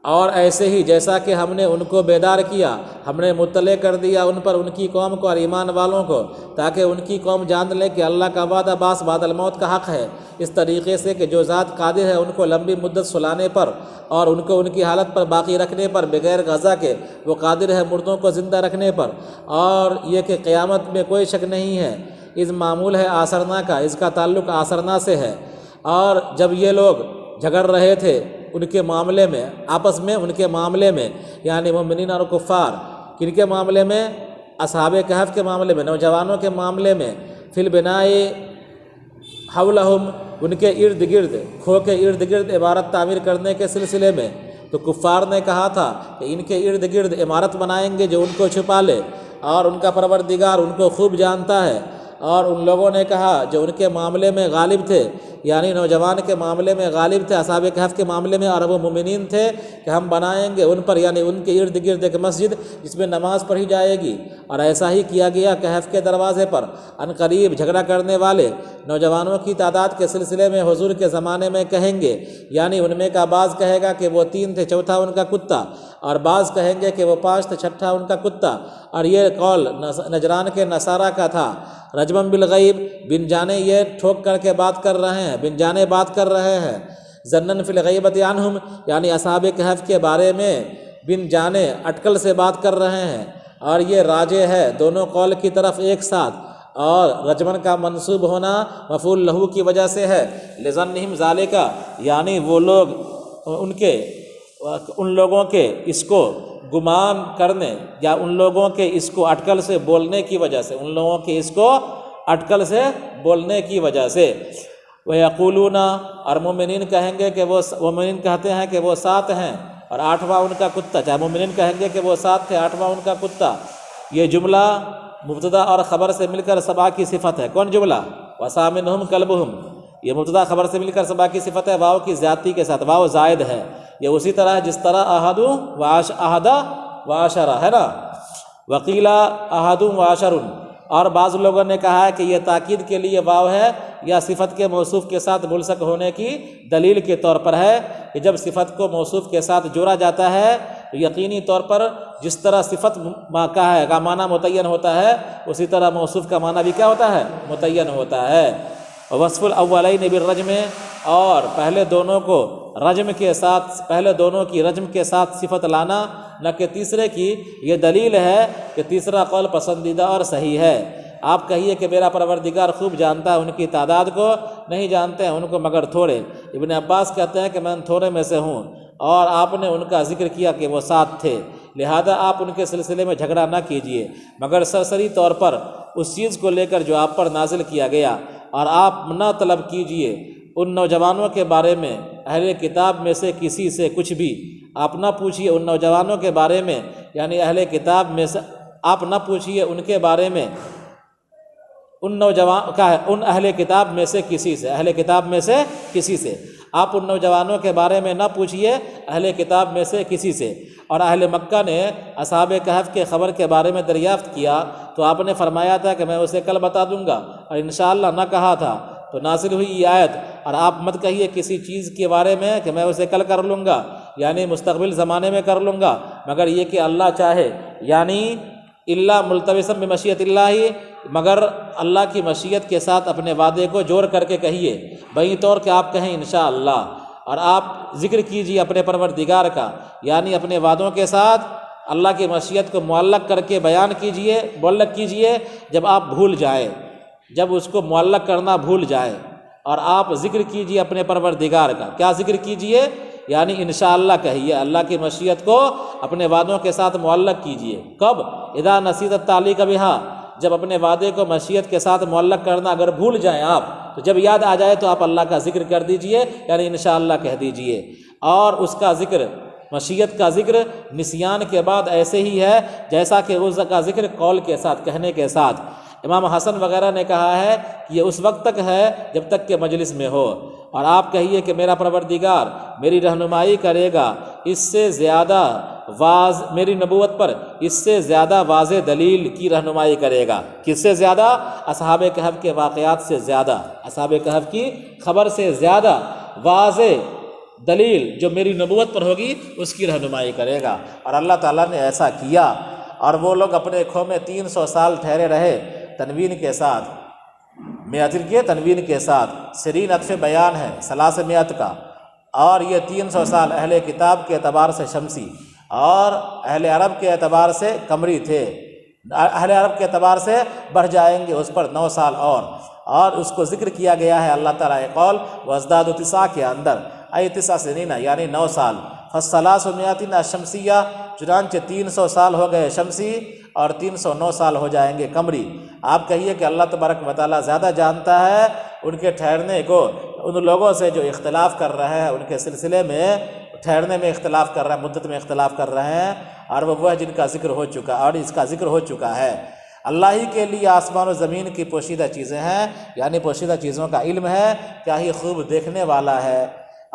اور ایسے ہی جیسا کہ ہم نے ان کو بیدار کیا، ہم نے مطلع کر دیا ان پر ان کی قوم کو اور ایمان والوں کو، تاکہ ان کی قوم جان لے کہ اللہ کا وعدہ بعث بعد الموت کا حق ہے، اس طریقے سے کہ جو ذات قادر ہے ان کو لمبی مدت سلانے پر اور ان کو ان کی حالت پر باقی رکھنے پر بغیر غزا کے، وہ قادر ہے مردوں کو زندہ رکھنے پر، اور یہ کہ قیامت میں کوئی شک نہیں ہے۔ اس معمول ہے آسرنا کا، اس کا تعلق آسرنا سے ہے۔ اور جب یہ لوگ جھگڑ رہے تھے ان کے معاملے میں، آپس میں ان کے معاملے میں، یعنی مومنین اور کفار، کن کے معاملے میں؟ اصحاب کہف کے معاملے میں، نوجوانوں کے معاملے میں، فی البناء حولہم، ان کے ارد گرد، کھو کے ارد گرد عمارت تعمیر کرنے کے سلسلے میں، تو کفار نے کہا تھا کہ ان کے ارد گرد عمارت بنائیں گے جو ان کو چھپا لے، اور ان کا پروردگار ان کو خوب جانتا ہے۔ اور ان لوگوں نے کہا جو ان کے معاملے میں غالب تھے، یعنی نوجوان کے معاملے میں غالب تھے، اصحاب کہف کے معاملے میں، اور وہ مومنین تھے کہ ہم بنائیں گے ان پر، یعنی ان کے ارد گرد ایک مسجد جس میں نماز پڑھی جائے گی۔ اور ایسا ہی کیا گیا کہف کے دروازے پر۔ ان قریب جھگڑا کرنے والے نوجوانوں کی تعداد کے سلسلے میں حضور کے زمانے میں کہیں گے، یعنی ان میں کا بعض کہے گا کہ وہ 3 تھے، چوتھا ان کا کتا، اور بعض کہیں گے کہ وہ 5 تھے، چھٹا ان کا کتا۔ اور یہ قول نجران کے نصارہ کا تھا۔ رجمن بالغیب، بن جانے یہ ٹھوک کر کے بات کر رہے ہیں، بن جانے بات کر رہے ہیں۔ ظنن فی الغیبۃ عنہم، یعنی اصحاب کہف کے بارے میں بن جانے اٹکل سے بات کر رہے ہیں، اور یہ راجع ہے دونوں قول کی طرف ایک ساتھ۔ اور رجمن کا منصوب ہونا مفعول لہو کی وجہ سے ہے، لظنہم ذالک، یعنی وہ لوگ ان لوگوں کے اس کو گمان کرنے، یا ان لوگوں کے اس کو اٹکل سے بولنے کی وجہ سے، ان لوگوں کے اس کو اٹکل سے بولنے کی وجہ سے۔ وَيَقُولُونَ، اور مومنین کہیں گے کہ مومنین کہتے ہیں کہ وہ 7 ہیں اور 8واں ان کا کتا، چاہے مومنین کہیں گے کہ وہ 7 تھے، 8واں ان کا کتا۔ یہ جملہ مبتدا اور خبر سے مل کر سبا کی صفت ہے۔ کون جملہ؟ وَسَامِنْهُمْ كَلْبُهُمْ، یہ مبتدا خبر سے مل کر سبا کی صفت ہے، واو کی زیادتی کے ساتھ، واو زائد ہے۔ یہ اسی طرح جس طرح احدو وعشرہ ہے نا، وقیلا احدو وعشر، اور بعض لوگوں نے کہا ہے کہ یہ تاکید کے لیے واو ہے، یا صفت کے موصوف کے ساتھ ملصق ہونے کی دلیل کے طور پر ہے کہ جب صفت کو موصوف کے ساتھ جوڑا جاتا ہے تو یقینی طور پر جس طرح صفت کا معنی متعین ہوتا ہے، اسی طرح موصوف کا معنی بھی کیا ہوتا ہے؟ متعین ہوتا ہے۔ وصف الاولین بالرجم، اور پہلے دونوں کو رجم کے ساتھ، پہلے دونوں کی رجم کے ساتھ صفت لانا، نہ کہ تیسرے کی، یہ دلیل ہے کہ تیسرا قول پسندیدہ اور صحیح ہے۔ آپ کہیے کہ میرا پروردگار خوب جانتا ہے، ان کی تعداد کو نہیں جانتے ہیں ان کو مگر تھوڑے۔ ابن عباس کہتے ہیں کہ میں تھوڑے میں سے ہوں، اور آپ نے ان کا ذکر کیا کہ وہ 7 تھے، لہذا آپ ان کے سلسلے میں جھگڑا نہ کیجیے، مگر سرسری طور پر اس چیز کو لے کر جو آپ پر نازل کیا گیا، اور آپ نہ طلب کیجیے ان نوجوانوں کے بارے میں اہل کتاب میں سے کسی سے کچھ بھی، آپ نہ پوچھیے ان نوجوانوں کے بارے میں، یعنی اہل کتاب میں سے آپ نہ پوچھیے ان کے بارے میں، ان اہل کتاب میں سے کسی سے، اہل کتاب میں سے کسی سے آپ ان نوجوانوں کے بارے میں نہ پوچھیے، اہل کتاب میں سے کسی سے۔ اور اہل مکہ نے اصحاب کہف کے خبر کے بارے میں دریافت کیا تو آپ نے فرمایا تھا کہ میں اسے کل بتا دوں گا، اور انشاءاللہ نہ کہا تھا تو نازل ہوئی یہ آیت، اور آپ مت کہیے کسی چیز کے بارے میں کہ میں اسے کل کر لوں گا، یعنی مستقبل زمانے میں کر لوں گا، مگر یہ کہ اللہ چاہے، یعنی اللہ ملتبسم بمشیت اللہ، مگر اللہ کی مشیت کے ساتھ اپنے وعدے کو جوڑ کر کے کہیے، بہی طور کہ آپ کہیں انشاءاللہ، اور آپ ذکر کیجیے اپنے پروردگار کا، یعنی اپنے وعدوں کے ساتھ اللہ کی مشیت کو معلق کر کے بیان کیجیے، معلق کیجیے جب آپ بھول جائیں، جب اس کو معلق کرنا بھول جائے، اور آپ ذکر کیجیے اپنے پروردگار کا۔ کیا ذکر کیجیے؟ یعنی انشاءاللہ کہیے، اللہ کی مشیت کو اپنے وعدوں کے ساتھ معلق کیجیے۔ کب؟ اذا نسیت التعلیق بہا، جب اپنے وعدے کو مشیت کے ساتھ معلق کرنا اگر بھول جائیں آپ، تو جب یاد آ جائے تو آپ اللہ کا ذکر کر دیجئے، یعنی انشاءاللہ کہہ دیجئے۔ اور اس کا ذکر، مشیت کا ذکر نسیان کے بعد ایسے ہی ہے جیسا کہ اس کا ذکر قول کے ساتھ، کہنے کے ساتھ۔ امام حسن وغیرہ نے کہا ہے کہ یہ اس وقت تک ہے جب تک کہ مجلس میں ہو، اور آپ کہیے کہ میرا پروردگار میری رہنمائی کرے گا، اس سے زیادہ میری نبوت پر اس سے زیادہ واضح دلیل کی رہنمائی کرے گا۔ کس سے زیادہ؟ اصحاب کہف کے واقعات سے زیادہ، اصحاب کہف کی خبر سے زیادہ واضح دلیل جو میری نبوت پر ہوگی اس کی رہنمائی کرے گا۔ اور اللہ تعالیٰ نے ایسا کیا، اور وہ لوگ اپنے کھو میں 300 سال ٹھہرے رہے، تنوین کے ساتھ، میاتر کے تنوین کے ساتھ، سرین عطف بیان ہے ثلاث میات کا، اور یہ 300 سال اہل کتاب کے اعتبار سے شمسی اور اہل عرب کے اعتبار سے قمری تھے۔ اہل عرب کے اعتبار سے بڑھ جائیں گے اس پر 9 سال اور اس کو ذکر کیا گیا ہے اللہ تعالیٰ قول وازدادوا تسعا کے اندر، ای 9 سنین یعنی 9 سال، فالثلاث مئۃ شمسیہ، چنانچہ 300 سال ہو گئے شمسی اور 309 سال ہو جائیں گے قمری۔ آپ کہیے کہ اللہ تبارک و تعالیٰ زیادہ جانتا ہے ان کے ٹھہرنے کو ان لوگوں سے جو اختلاف کر رہے ہیں، ان کے سلسلے میں ٹھہرنے میں اختلاف کر رہے ہیں، مدت میں اختلاف کر رہے ہیں، اور وہ جن کا ذکر ہو چکا اور اس کا ذکر ہو چکا ہے۔ اللہ ہی کے لیے آسمان و زمین کی پوشیدہ چیزیں ہیں، یعنی پوشیدہ چیزوں کا علم ہے، کیا ہی خوب دیکھنے والا ہے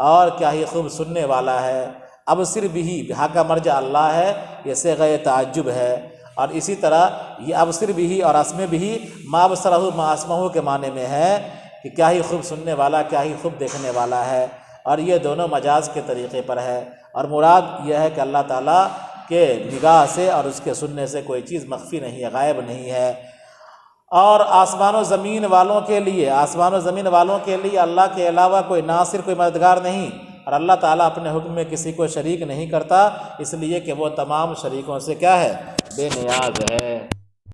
اور کیا ہی خوب سننے والا ہے۔ اب صرف بھی بہا کا مرجع اللہ ہے، یہ صیغہ تعجب ہے، اور اسی طرح یہ اب صرف بھی اور اسم بھی ما بصرہ ما اسمہ کے معنی میں ہے کہ کیا ہی خوب سننے والا، کیا ہی خوب دیکھنے والا ہے، اور یہ دونوں مجاز کے طریقے پر ہے، اور مراد یہ ہے کہ اللہ تعالیٰ کے نگاہ سے اور اس کے سننے سے کوئی چیز مخفی نہیں ہے، غائب نہیں ہے۔ اور آسمان و زمین والوں کے لیے اللہ کے علاوہ کوئی ناصر، کوئی مددگار نہیں، اور اللہ تعالیٰ اپنے حکم میں کسی کو شریک نہیں کرتا، اس لیے کہ وہ تمام شریکوں سے کیا ہے؟ بے نیاز ہے۔